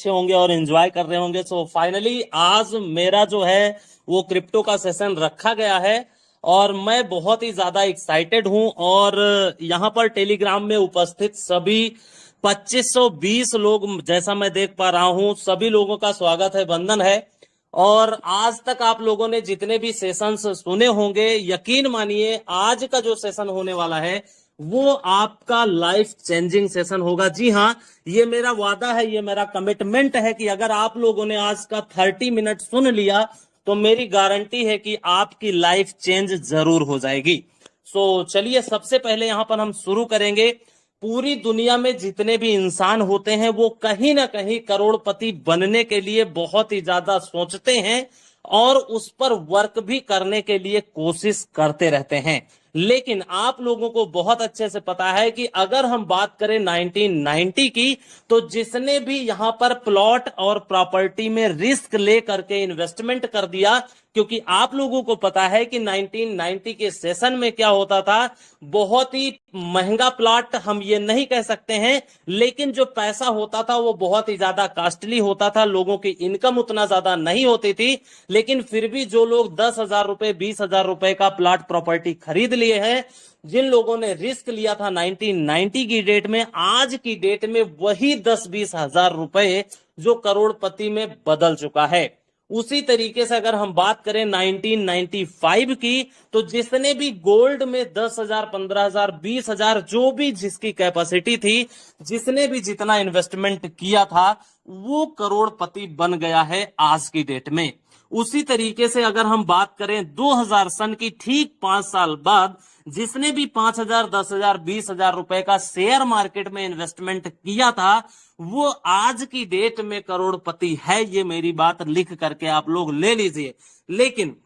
अच्छे होंगे और एंजॉय कर रहे होंगे। सो फाइनली आज मेरा जो है वो क्रिप्टो का सेशन रखा गया है और मैं बहुत ही ज्यादा एक्साइटेड हूं। और यहाँ पर टेलीग्राम में उपस्थित सभी 2520 लोग, जैसा मैं देख पा रहा हूं, सभी लोगों का स्वागत है, वंदन है। और आज तक आप लोगों ने जितने भी सेशंस सुने होंगे, यकीन मानिए आज का जो सेशन होने वाला है वो आपका लाइफ चेंजिंग सेशन होगा। जी हाँ, ये मेरा वादा है, ये मेरा कमिटमेंट है कि अगर आप लोगों ने आज का 30 मिनट सुन लिया तो मेरी गारंटी है कि आपकी लाइफ चेंज जरूर हो जाएगी। सो चलिए, सबसे पहले यहां पर हम शुरू करेंगे। पूरी दुनिया में जितने भी इंसान होते हैं वो कहीं ना कहीं करोड़पति बनने के लिए बहुत ही ज्यादा सोचते हैं और उस पर वर्क भी करने के लिए कोशिश करते रहते हैं। लेकिन आप लोगों को बहुत अच्छे से पता है कि अगर हम बात करें 1990 की, तो जिसने भी यहां पर प्लॉट और प्रॉपर्टी में रिस्क ले करके इन्वेस्टमेंट कर दिया, क्योंकि आप लोगों को पता है कि 1990 के सेशन में क्या होता था, बहुत ही महंगा प्लॉट हम ये नहीं कह सकते हैं, लेकिन जो पैसा होता था वो बहुत ही ज्यादा कॉस्टली होता था। लोगों की इनकम उतना ज्यादा नहीं होती थी, लेकिन फिर भी जो लोग 10,000 रुपए 20,000 रुपए का प्लॉट प्रॉपर्टी खरीद लिए हैं, जिन लोगों ने रिस्क लिया था 1990 की डेट में, आज की डेट में वही 10-20 हजार रुपए जो करोड़पति में बदल चुका है। उसी तरीके से अगर हम बात करें 1995 की, तो जिसने भी गोल्ड में 10,000 15,000 20,000 जो भी जिसकी कैपेसिटी थी, जिसने भी जितना इन्वेस्टमेंट किया था, वो करोड़पति बन गया है आज की डेट में। उसी तरीके से अगर हम बात करें 2000 सन की ठीक 5 साल बाद, जिसने भी 5,000 10,000 20,000 रुपए का शेयर मार्केट में इन्वेस्टमेंट किया था, वो आज की डेट में करोड़पति है। ये मेरी बात लिख करके आप लोग ले लीजिए। लेकिन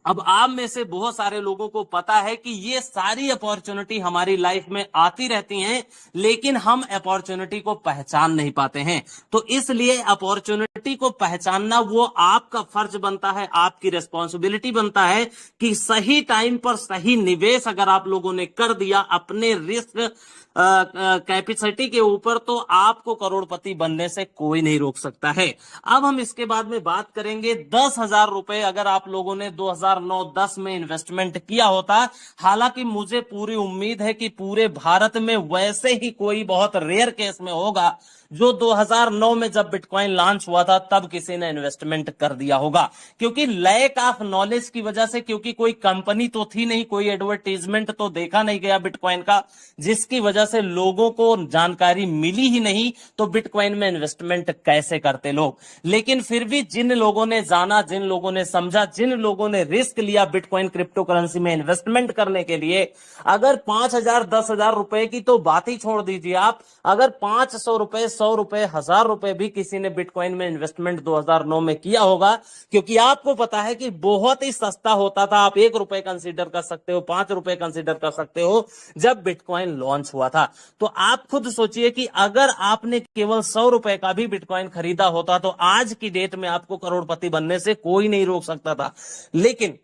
अब आप में से बहुत सारे लोगों को पता है कि ये सारी अपॉर्चुनिटी हमारी लाइफ में आती रहती हैं, लेकिन हम अपॉर्चुनिटी को पहचान नहीं पाते हैं। तो इसलिए अपॉर्चुनिटी को पहचानना वो आपका फर्ज बनता है, आपकी रिस्पॉन्सिबिलिटी बनता है कि सही टाइम पर सही निवेश अगर आप लोगों ने कर दिया अपने रिस्क कैपेसिटी के ऊपर, तो आपको करोड़पति बनने से कोई नहीं रोक सकता है। अब हम इसके बाद में बात करेंगे 10,000 रुपए अगर आप लोगों ने 2009-10 में इन्वेस्टमेंट किया होता। हालांकि मुझे पूरी उम्मीद है कि पूरे भारत में वैसे ही कोई बहुत रेयर केस में होगा जो 2009 में जब बिटकॉइन लॉन्च हुआ था तब किसी ने इन्वेस्टमेंट कर दिया होगा, क्योंकि लैक ऑफ नॉलेज की वजह से, क्योंकि कोई कंपनी तो थी नहीं, कोई एडवर्टीजमेंट तो देखा नहीं गया बिटकॉइन का, जिसकी वजह से लोगों को जानकारी मिली ही नहीं। तो बिटकॉइन में इन्वेस्टमेंट कैसे करते लोग। लेकिन फिर भी जिन लोगों ने जाना, जिन लोगों ने समझा, जिन लोगों ने रिस्क लिया बिटकॉइन क्रिप्टो करेंसी में इन्वेस्टमेंट करने के लिए, अगर 5,000 10,000 रुपए की तो बात ही छोड़ दीजिए आप, अगर 500 रुपए 100 रुपए 1,000 रुपए भी किसी ने बिटकॉइन में इन्वेस्टमेंट 2009 में किया होगा, क्योंकि आपको पता है कि बहुत ही सस्ता होता था। आप 1 रुपए कंसीडर कर सकते हो, 5 रुपए कंसीडर कर सकते हो जब बिटकॉइन लॉन्च हुआ था। तो आप खुद सोचिए कि अगर आपने केवल 100 रुपए का भी बिटकॉइन खरीदा होता तो आज की डेट में आपको करोड़पति बनने से कोई नहीं रोक सकता था। लेकिन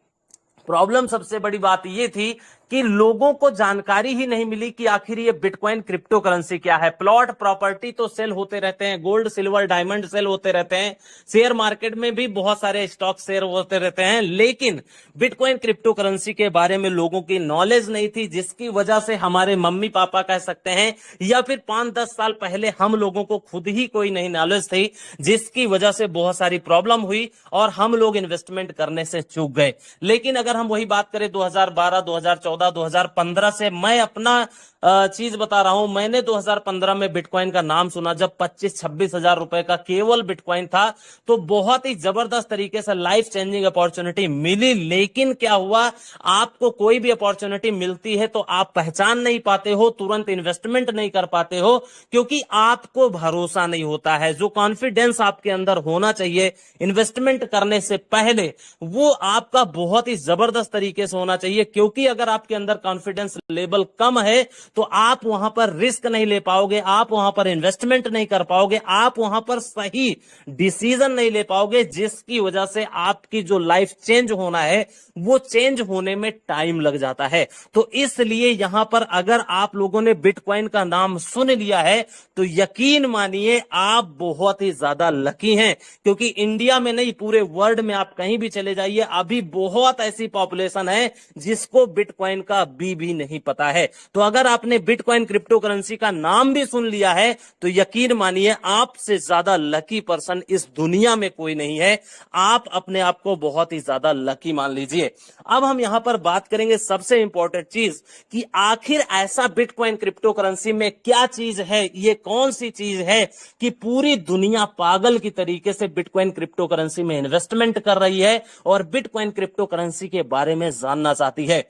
प्रॉब्लम, सबसे बड़ी बात यह थी कि लोगों को जानकारी ही नहीं मिली कि आखिर ये बिटकॉइन क्रिप्टो करेंसी क्या है। प्लॉट प्रॉपर्टी तो सेल होते रहते हैं, गोल्ड सिल्वर डायमंड सेल होते रहते हैं, शेयर मार्केट में भी बहुत सारे स्टॉक शेयर होते रहते हैं, लेकिन बिटकॉइन क्रिप्टो करेंसी के बारे में लोगों की नॉलेज नहीं थी, जिसकी वजह से हमारे मम्मी पापा कह सकते हैं या फिर 5-10 साल पहले हम लोगों को खुद ही कोई नहीं नॉलेज थी, जिसकी वजह से बहुत सारी प्रॉब्लम हुई और हम लोग इन्वेस्टमेंट करने से चूक गए। लेकिन अगर हम वही बात करें 2012 2014 2015 से, मैं अपना चीज बता रहा हूं, मैंने 2015 में बिटकॉइन का नाम सुना जब 25-26 हजार रुपए का केवल बिटकॉइन था, तो बहुत ही जबरदस्त तरीके से लाइफ चेंजिंग अपॉर्चुनिटी मिली। लेकिन क्या हुआ, आपको कोई भी अपॉर्चुनिटी मिलती है तो आप पहचान नहीं पाते हो, तुरंत इन्वेस्टमेंट नहीं कर पाते हो, क्योंकि आपको भरोसा नहीं होता है। जो कॉन्फिडेंस आपके अंदर होना चाहिए इन्वेस्टमेंट करने से पहले, वो आपका बहुत ही जबरदस्त तरीके से होना चाहिए, क्योंकि अगर आपके अंदर कॉन्फिडेंस लेवल कम है तो आप वहां पर रिस्क नहीं ले पाओगे, आप वहां पर इन्वेस्टमेंट नहीं कर पाओगे, आप वहां पर सही डिसीजन नहीं ले पाओगे, जिसकी वजह से आपकी जो लाइफ चेंज होना है वो चेंज होने में टाइम लग जाता है। तो इसलिए यहां पर अगर आप लोगों ने बिटकॉइन का नाम सुन लिया है तो यकीन मानिए आप बहुत ही ज्यादा लकी हैं, क्योंकि इंडिया में नहीं पूरे वर्ल्ड में आप कहीं भी चले जाइए, अभी बहुत ऐसी पॉपुलेशन है जिसको बिटकॉइन का भी नहीं पता है। तो अगर आपने बिटकॉइन क्रिप्टो करेंसी का नाम भी सुन लिया है तो यकीन मानिए आपसे ज्यादा लकी पर्सन इस दुनिया में कोई नहीं है। आप अपने आप को बहुत ही ज्यादा लकी मान लीजिए। अब हम यहां पर बात करेंगे सबसे इंपॉर्टेंट चीज कि आखिर ऐसा बिटकॉइन क्रिप्टो करेंसी में क्या चीज है, ये कौन सी चीज है कि पूरी दुनिया पागल की तरीके से बिटकॉइन क्रिप्टो करेंसी में इन्वेस्टमेंट कर रही है और बिटकॉइन क्रिप्टो करेंसी के बारे में जानना चाहती है।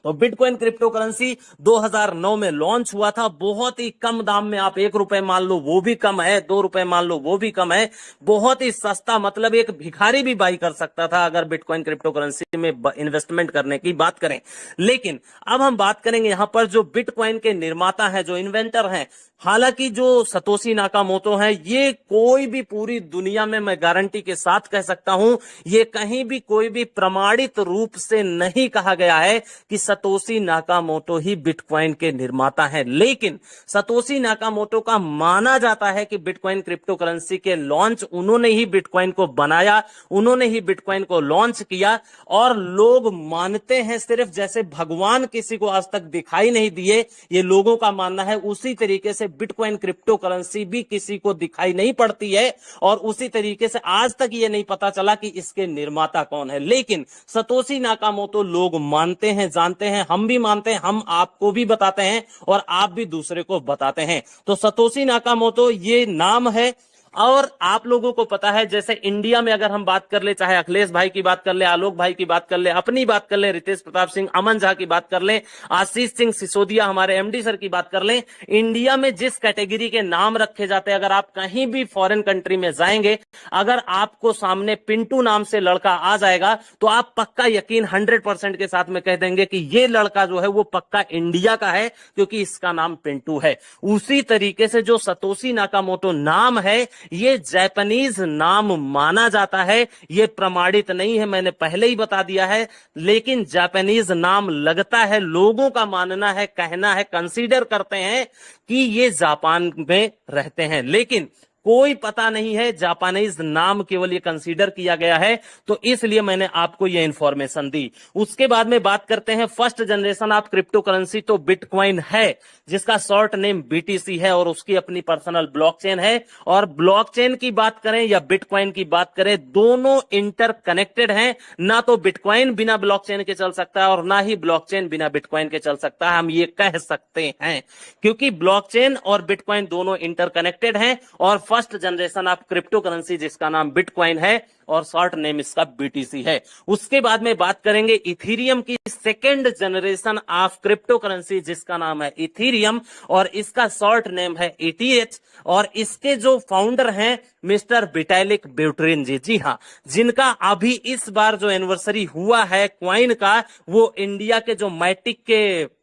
तो बिटकॉइन क्रिप्टो करेंसी 2009 में लॉन्च हुआ था, बहुत ही कम दाम में, आप 1 रुपए मान लो वो भी कम है, 2 रुपए मान लो वो भी कम है, बहुत ही सस्ता, मतलब एक भिखारी भी बाई कर सकता था अगर बिटकॉइन क्रिप्टो करेंसी में इन्वेस्टमेंट करने की बात करें। लेकिन अब हम बात करेंगे यहां पर जो बिटकॉइन के निर्माता हैं, जो इन्वेंटर हैं, हालांकि जो सतोशी नाकामोटो है, ये कोई भी पूरी दुनिया में मैं गारंटी के साथ कह सकता हूं, ये कहीं भी कोई भी प्रमाणित रूप से नहीं कहा गया है कि सतोशी नाकामोटो ही बिटकॉइन के निर्माता हैं। लेकिन सतोशी नाकामोटो का माना जाता है कि बिटकॉइन क्रिप्टो करेंसी के लॉन्च उन्होंने ही बिटकॉइन को बनाया, उन्होंने ही बिटकॉइन को लॉन्च किया, और लोग मानते हैं सिर्फ जैसे भगवान किसी को आज तक दिखाई नहीं दिए, ये लोगों का मानना है, उसी तरीके से बिटकॉइन क्रिप्टो करेंसी भी किसी को दिखाई नहीं पड़ती है, और उसी तरीके से आज तक ये नहीं पता चला कि इसके निर्माता कौन है। लेकिन सतोशी नाकामोटो लोग मानते हैं, जानते हैं, हम भी मानते हैं, हम आपको भी बताते हैं और आप भी दूसरे को बताते हैं। तो सतोशी नाकामोटो ये नाम है। और आप लोगों को पता है, जैसे इंडिया में अगर हम बात कर ले, चाहे अखिलेश भाई की बात कर ले, आलोक भाई की बात कर ले, अपनी बात कर ले, रितेश प्रताप सिंह, अमन झा की बात कर ले, आशीष सिंह सिसोदिया हमारे एमडी सर की बात कर ले, इंडिया में जिस कैटेगरी के नाम रखे जाते हैं, अगर आप कहीं भी फॉरेन कंट्री में जाएंगे, अगर आपको सामने पिंटू नाम से लड़का आ जाएगा तो आप पक्का यकीन 100% के साथ में कह देंगे कि ये लड़का जो है वो पक्का इंडिया का है, क्योंकि इसका नाम पिंटू है। उसी तरीके से जो सतोशी नाकामोटो नाम है, ये जापानीज नाम माना जाता है, ये प्रमाणित नहीं है, मैंने पहले ही बता दिया है, लेकिन जापानीज नाम लगता है, लोगों का मानना है, कहना है, कंसीडर करते हैं कि ये जापान में रहते हैं, लेकिन कोई पता नहीं है, जापानीज नाम केवल ये कंसीडर किया गया है, तो इसलिए मैंने आपको ये इंफॉर्मेशन दी। उसके बाद में बात करते हैं first generation of crypto currency, तो बिटकॉइन है, जिसका शॉर्ट नेम बीटीसी है और उसकी अपनी पर्सनल ब्लॉकचेन है। और ब्लॉकचेन की बात करें या बिटकॉइन की बात करें, दोनों इंटरकनेक्टेड हैं, ना तो बिटकॉइन बिना ब्लॉकचेन के चल सकता है और ना ही ब्लॉकचेन बिना बिटकॉइन के चल सकता है, हम ये कह सकते हैं, क्योंकि ब्लॉकचेन और बिटकॉइन दोनों इंटरकनेक्टेड हैं। और first generation of crypto currency जिसका नाम बिटकॉइन है और शॉर्ट नेम इसका बीटीसी है। उसके बाद में बात करेंगे इथीरियम की, second generation of crypto currency जिसका नाम है इथीरियम और इसका शॉर्ट नेम है ETH। और इसके जो फाउंडर हैं मिस्टर विटालिक ब्यूटेरिन जी, जी हाँ, जिनका अभी इस बार जो एनिवर्सरी हुआ है क्वाइन का, वो इंडिया के जो मैटिक के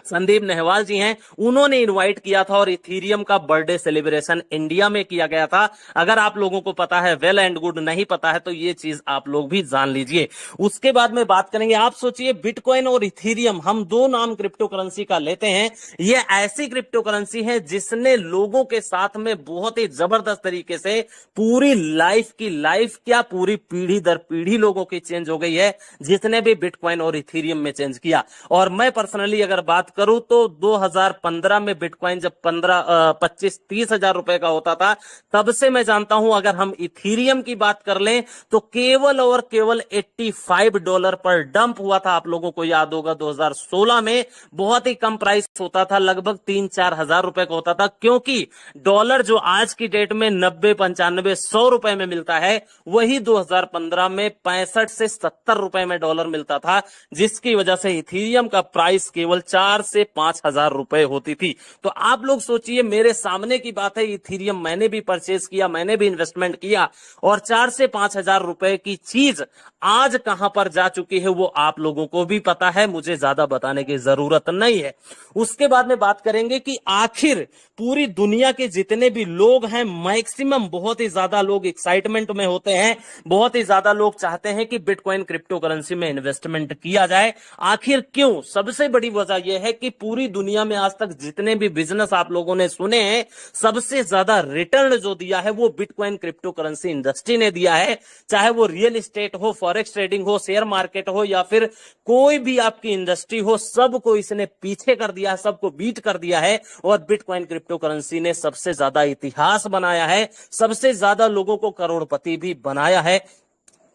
संदीप नेहवाल जी हैं, उन्होंने इनवाइट किया था और इथीरियम का बर्थडे सेलिब्रेशन इंडिया में किया गया था। अगर आप लोगों को पता है वेल एंड गुड, नहीं पता है तो ये चीज आप लोग भी जान लीजिए। उसके बाद में बात करेंगे, आप सोचिए बिटकॉइन और इथीरियम, हम दो नाम क्रिप्टो करेंसी का लेते हैं, ये ऐसी क्रिप्टो करेंसी है जिसने लोगों के साथ में बहुत ही जबरदस्त तरीके से पूरी लाइफ की, लाइफ क्या पूरी पीढ़ी दर पीढ़ी लोगों की चेंज हो गई है, जिसने भी बिटकॉइन और इथीरियम में चेंज किया। और मैं पर्सनली अगर बात करूं तो 2015 में बिटकॉइन जब 25-30 हजार रुपए का होता था, तब से मैं जानता हूं, अगर हम इथीरियम की बात कर लें तो केवल और केवल $85 पर डंप हुआ था। आप लोगों को याद होगा 2016 में बहुत ही कम प्राइस होता था, लगभग 3-4 हजार रुपए का होता था, क्योंकि डॉलर जो आज की डेट में 90, 95, 100 रुपए में मिलता है, वही 2015 में 65 से 70 रुपए में डॉलर मिलता था, जिसकी वजह से इथीरियम का प्राइस केवल 4 से 5,000 रुपए होती थी। तो आप लोग सोचिए, मेरे सामने की बात है, इथीरियम मैंने भी परचेज किया, मैंने भी इन्वेस्टमेंट किया, और 4 से 5,000 रुपए की चीज आज कहां पर जा चुकी है वो आप लोगों को भी पता है, मुझे ज्यादा बताने की जरूरत नहीं है। उसके बाद में बात करेंगे कि आखिर पूरी दुनिया के जितने भी लोग हैं, मैक्सिमम बहुत ही ज्यादा लोग एक्साइटमेंट में होते हैं, बहुत ही ज्यादा लोग चाहते हैं कि बिटकॉइन क्रिप्टो करेंसी में इन्वेस्टमेंट किया जाए। आखिर क्यों? सबसे बड़ी वजह यह है कि पूरी दुनिया में आज तक जितने भी बिजनेस आप लोगों ने सुने हैं, सबसे ज्यादा रिटर्न जो दिया है वो बिटकॉइन क्रिप्टो करेंसी इंडस्ट्री ने दिया है। चाहे वो रियल एस्टेट हो, फॉरेक्स ट्रेडिंग हो, शेयर मार्केट हो, या फिर कोई भी आपकी इंडस्ट्री हो, सबको इसने पीछे कर दिया है, सबको बीट कर दिया है। और बिटकॉइन क्रिप्टो करेंसी ने सबसे ज्यादा इतिहास बनाया है, सबसे ज्यादा लोगों को करोड़पति भी बनाया है,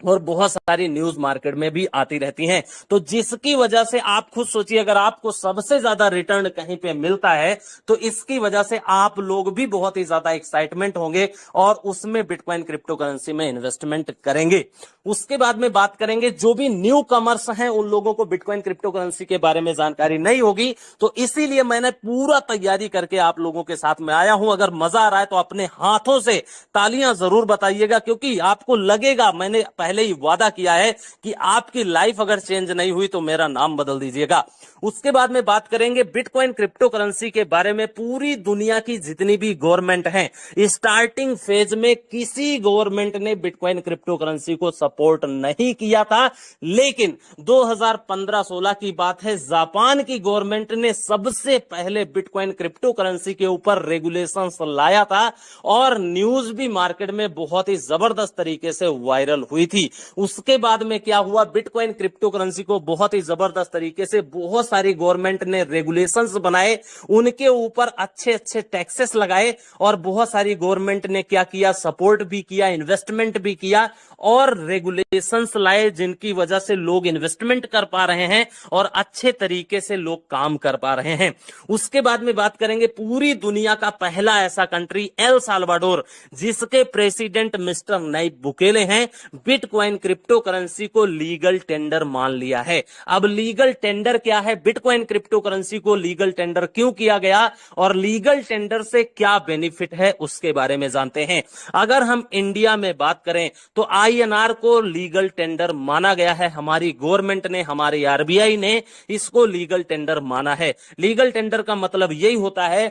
और बहुत सारी न्यूज मार्केट में भी आती रहती हैं। तो जिसकी वजह से आप खुद सोचिए, अगर आपको सबसे ज्यादा रिटर्न कहीं पे मिलता है तो इसकी वजह से आप लोग भी बहुत ही ज्यादा एक्साइटमेंट होंगे और उसमें बिटकॉइन क्रिप्टो करेंसी में इन्वेस्टमेंट करेंगे। उसके बाद में बात करेंगे, जो भी न्यू कमर्स हैं उन लोगों को बिटकॉइन क्रिप्टो करेंसी के बारे में जानकारी नहीं होगी, तो इसीलिए मैंने पूरा तैयारी करके आप लोगों के साथ में आया हूं। अगर मजा आ रहा है तो अपने हाथों से तालियां जरूर बताइएगा, क्योंकि आपको लगेगा, मैंने पहले ही वादा किया है कि आपकी लाइफ अगर चेंज नहीं हुई तो मेरा नाम बदल दीजिएगा। उसके बाद में बात करेंगे बिटकॉइन क्रिप्टो करेंसी के बारे में। पूरी दुनिया की जितनी भी गवर्नमेंट हैं, स्टार्टिंग फेज में किसी गवर्नमेंट ने बिटकॉइन क्रिप्टो करेंसी को सपोर्ट नहीं किया था, लेकिन 2015-16 की बात है, जापान की गवर्नमेंट ने सबसे पहले बिटकॉइन क्रिप्टो करेंसी के ऊपर रेगुलेशंस लाया था, और न्यूज भी मार्केट में बहुत ही जबरदस्त तरीके से वायरल हुई थी। उसके बाद में क्या हुआ, बिटकॉइन क्रिप्टो करेंसी को बहुत ही जबरदस्त तरीके से बहुत सारी गवर्नमेंट ने रेगुलेशंस बनाए, उनके ऊपर अच्छे अच्छे टैक्सेस लगाए, और बहुत सारी गवर्नमेंट ने क्या किया, सपोर्ट भी किया, इन्वेस्टमेंट भी किया, और रेगुलेशंस लाए, जिनकी वजह से लोग इन्वेस्टमेंट कर पा रहे हैं और अच्छे तरीके से लोग काम कर पा रहे हैं। उसके बाद में बात करेंगे पूरी दुनिया का पहला ऐसा कंट्री एल साल्वाडोर, जिसके प्रेसिडेंट मिस्टर नईब बुकेले हैं, बिटकॉइन क्रिप्टो करेंसी को लीगल टेंडर मान लिया है। अब लीगल टेंडर क्या है, बिटकॉइन क्रिप्टो करेंसी को लीगल टेंडर क्यों किया गया, और लीगल टेंडर से क्या बेनिफिट है, उसके बारे में जानते हैं। अगर हम इंडिया में बात करें तो आईएनआर को लीगल टेंडर माना गया है, हमारी गवर्नमेंट ने, हमारी आरबीआई ने इसको लीगल टेंडर माना है। लीगल टेंडर का मतलब यही होता है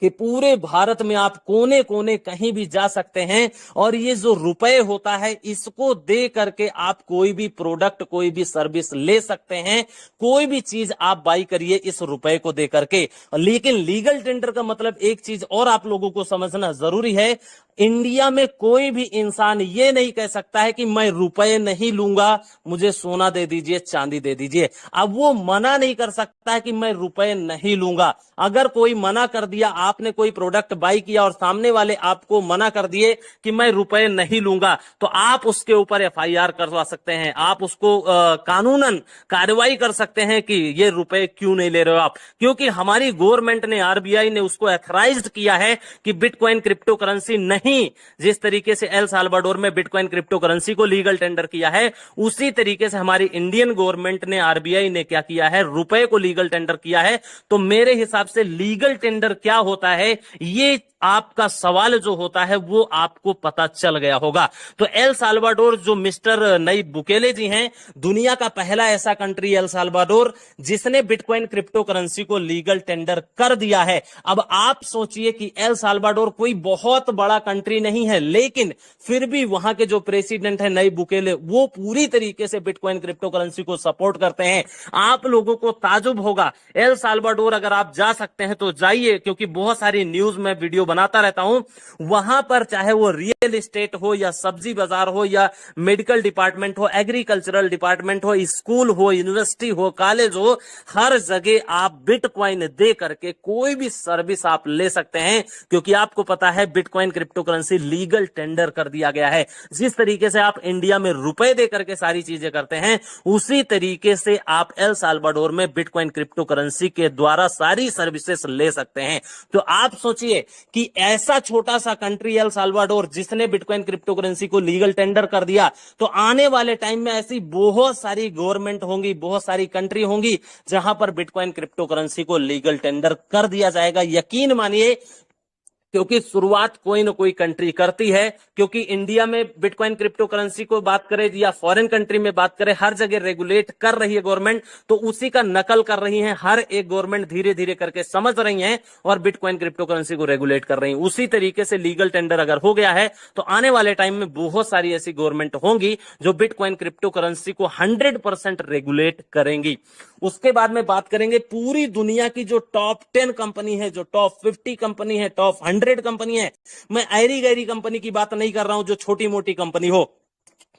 कि पूरे भारत में आप कोने कोने कहीं भी जा सकते हैं, और ये जो रुपए होता है इसको दे करके आप कोई भी प्रोडक्ट, कोई भी सर्विस ले सकते हैं, कोई भी चीज आप बाई करिए इस रुपए को दे करके। लेकिन लीगल टेंडर का मतलब एक चीज और आप लोगों को समझना जरूरी है, इंडिया में कोई भी इंसान ये नहीं कह सकता है कि मैं रुपए नहीं लूंगा, मुझे सोना दे दीजिए, चांदी दे दीजिए। अब वो मना नहीं कर सकता है कि मैं रुपए नहीं लूंगा। अगर कोई मना कर दिया, आपने कोई प्रोडक्ट बाई किया और सामने वाले आपको मना कर दिए कि मैं रुपए नहीं लूंगा, तो आप उसके ऊपर एफआईआर करवा सकते हैं, आप उसको कानूनन कार्रवाई कर सकते हैं कि ये रुपए क्यों नहीं ले रहे हो आप, क्योंकि हमारी गवर्नमेंट ने, आरबीआई ने उसको एथराइज्ड किया है कि बिटकॉइन क्रिप्टो करेंसी नहीं, जिस तरीके से एल साल्वाडोर में बिटकॉइन क्रिप्टो करेंसी को लीगल टेंडर किया है, उसी तरीके से हमारी इंडियन गवर्नमेंट ने, आरबीआई ने क्या किया है, रुपए को लीगल टेंडर किया है। तो मेरे हिसाब से लीगल टेंडर क्या होता है, ये आपका सवाल जो होता है वो आपको पता चल गया होगा। तो एल साल्वाडोर, जो मिस्टर नईब बुकेले जी हैं, दुनिया का पहला ऐसा कंट्री एल साल्वाडोर जिसने बिटकॉइन क्रिप्टो करेंसी को लीगल टेंडर कर दिया है। अब आप सोचिए कि एल साल्वाडोर कोई बहुत बड़ा कंट्री नहीं है, लेकिन फिर भी वहां के जो प्रेसिडेंट है नईब बुकेले, वो पूरी तरीके से बिटकॉइन क्रिप्टो करेंसी को सपोर्ट करते हैं। आप लोगों को ताजुब होगा, एल साल्वाडोर अगर आप जा सकते हैं तो जाइए, क्योंकि बहुत सारी न्यूज में वीडियो बनाता रहता हूं, वहां पर चाहे वो रियल एस्टेट हो या सब्जी बाजार हो या मेडिकल डिपार्टमेंट हो, एग्रीकल्चरल डिपार्टमेंट हो, स्कूल हो, यूनिवर्सिटी हो, कॉलेज हो, हर जगह आप बिटकॉइन दे करके कोई भी सर्विस आप ले सकते हैं, क्योंकि आपको पता है bitcoin crypto currency legal tender कर दिया गया है। जिस तरीके से आप इंडिया में रुपए दे करके सारी चीजें करते हैं, उसी तरीके से आप एल साल्वाडोर में बिटकॉइन क्रिप्टो करेंसी के द्वारा सारी सर्विसेज ले सकते हैं। तो आप सोचिए कि कि ऐसा छोटा सा कंट्री एल साल्वाडोर जिसने बिटकॉइन क्रिप्टो करेंसी को लीगल टेंडर कर दिया, तो आने वाले टाइम में ऐसी बहुत सारी गवर्नमेंट होंगी, बहुत सारी कंट्री होंगी जहां पर बिटकॉइन क्रिप्टो करेंसी को लीगल टेंडर कर दिया जाएगा। यकीन मानिए, क्योंकि शुरुआत कोई ना कोई कंट्री करती है। क्योंकि इंडिया में बिटकॉइन क्रिप्टो करेंसी को बात करें या फॉरेन कंट्री में बात करें, हर जगह रेगुलेट कर रही है गवर्नमेंट, तो उसी का नकल कर रही है हर एक गवर्नमेंट, धीरे धीरे करके समझ रही है और बिटकॉइन क्रिप्टो करेंसी को रेगुलेट कर रही है। उसी तरीके से लीगल टेंडर अगर हो गया है तो आने वाले टाइम में बहुत सारी ऐसी गवर्नमेंट होंगी जो बिटकॉइन क्रिप्टो करेंसी को 100% रेगुलेट करेंगी। उसके बाद में बात करेंगे पूरी दुनिया की जो टॉप 10 कंपनी है, जो टॉप 50 कंपनी है, टॉप 100 कंपनी है। मैं ऐरी गैरी कंपनी की बात नहीं कर रहा हूं जो छोटी मोटी कंपनी हो,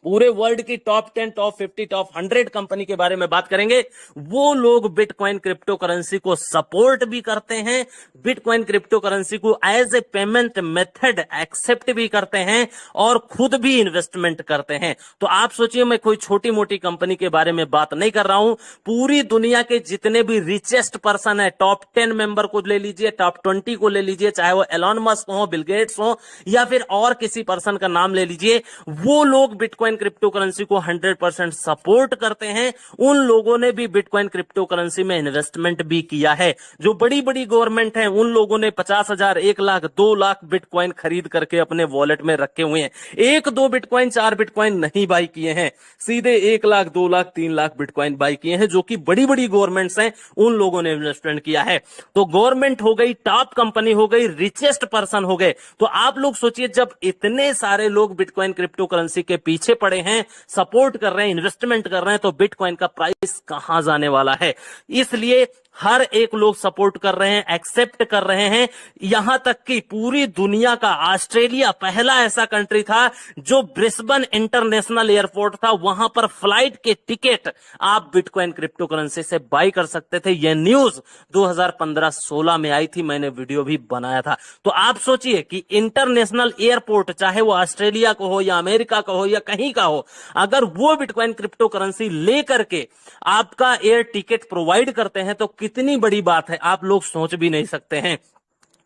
पूरे वर्ल्ड की टॉप 10, टॉप 50, टॉप 100 कंपनी के बारे में बात करेंगे। वो लोग बिटकॉइन क्रिप्टो करेंसी को सपोर्ट भी करते हैं, बिटकॉइन क्रिप्टो करेंसी को as a payment method accept भी करते हैं और खुद भी इन्वेस्टमेंट करते हैं। तो आप सोचिए, मैं कोई छोटी मोटी कंपनी के बारे में बात नहीं कर रहा हूं। पूरी दुनिया के जितने भी रिचेस्ट पर्सन है, टॉप 10 मेंबर को ले लीजिए, टॉप 20 को ले लीजिए, चाहे वो एलॉन मस्क हो, बिल गेट्स हो, या फिर और किसी पर्सन का नाम ले लीजिए, वो लोग बिटकॉइन क्रिप्टो करेंसी को 100% सपोर्ट करते हैं। उन लोगों ने भी बिटकॉइन क्रिप्टो करेंसी में इन्वेस्टमेंट भी किया है। जो बड़ी बड़ी गवर्नमेंट है, उन लोगों ने 50,000, 1 लाख, 2 लाख बिटकॉइन खरीद करके अपने वॉलेट में रखे हुए हैं। 1-2 बिटकॉइन, 4 बिटकॉइन नहीं बाई किए हैं, सीधे 1 लाख, 2 लाख, 3 लाख बिटकॉइन बाई किए हैं, जो कि बड़ी बड़ी गवर्नमेंट्स हैं, उन लोगों ने इन्वेस्टमेंट किया है। तो गवर्नमेंट हो गई, टॉप कंपनी हो गई, रिचेस्ट पर्सन हो गए। तो आप लोग सोचिए, जब इतने सारे लोग बिटकॉइन क्रिप्टो करेंसी के पीछे पड़े हैं, सपोर्ट कर रहे हैं, इन्वेस्टमेंट कर रहे हैं, तो बिटकॉइन का प्राइस कहां जाने वाला है। इसलिए हर एक लोग सपोर्ट कर रहे हैं, एक्सेप्ट कर रहे हैं। यहां तक कि पूरी दुनिया का ऑस्ट्रेलिया पहला ऐसा कंट्री था जो ब्रिस्बेन इंटरनेशनल एयरपोर्ट था, वहां पर फ्लाइट के टिकट आप बिटकॉइन क्रिप्टो करेंसी से बाई कर सकते थे। यह न्यूज 2015-16 में आई थी, मैंने वीडियो भी बनाया था। तो आप सोचिए कि इंटरनेशनल एयरपोर्ट, चाहे वो ऑस्ट्रेलिया को हो या अमेरिका का हो या कहीं का हो, अगर वो बिटकॉइन क्रिप्टो करेंसी लेकर के आपका एयर टिकट प्रोवाइड करते हैं तो कितनी बड़ी बात है, आप लोग सोच भी नहीं सकते हैं।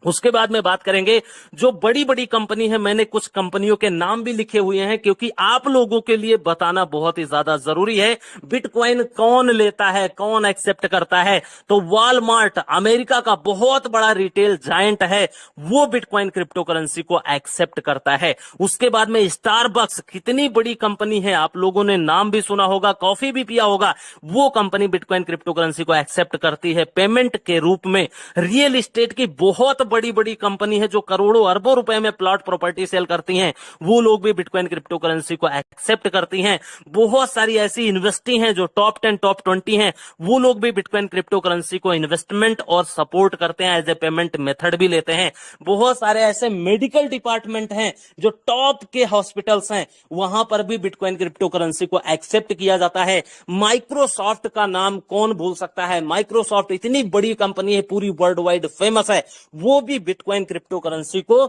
उसके बाद में बात करेंगे जो बड़ी बड़ी कंपनी है, मैंने कुछ कंपनियों के नाम भी लिखे हुए हैं क्योंकि आप लोगों के लिए बताना बहुत ही ज्यादा जरूरी है। बिटकॉइन कौन लेता है, कौन एक्सेप्ट करता है, तो वॉलमार्ट अमेरिका का बहुत बड़ा रिटेल जायंट है, वो बिटकॉइन क्रिप्टो करेंसी को एक्सेप्ट करता है। उसके बाद में स्टारबक्स, कितनी बड़ी कंपनी है, आप लोगों ने नाम भी सुना होगा, कॉफी भी पिया होगा, वो कंपनी बिटकॉइन क्रिप्टो करेंसी को एक्सेप्ट करती है पेमेंट के रूप में। रियल एस्टेट की बहुत बड़ी बड़ी कंपनी है जो करोड़ों अरबों रुपए में प्लॉट प्रॉपर्टी सेल करती हैं, वो लोग भी बिटकॉइन क्रिप्टो करेंसी को एक्सेप्ट करती हैं। बहुत सारी ऐसी इन्वेस्टी हैं जो टॉप 10, टॉप 20 हैं, वो लोग भी बिटकॉइन क्रिप्टो करेंसी को इन्वेस्टमेंट और सपोर्ट करते हैं, एज ए पेमेंट मेथड भी लेते हैं। बहुत सारे ऐसे मेडिकल डिपार्टमेंट हैं जो टॉप के हॉस्पिटल्स हैं, वहां पर भी बिटकॉइन क्रिप्टो करेंसी को एक्सेप्ट किया जाता है। माइक्रोसॉफ्ट का नाम कौन भूल सकता है, माइक्रोसॉफ्ट इतनी बड़ी कंपनी है, पूरी वर्ल्ड वाइड फेमस है, वो भी बिटकॉइन क्रिप्टो करेंसी को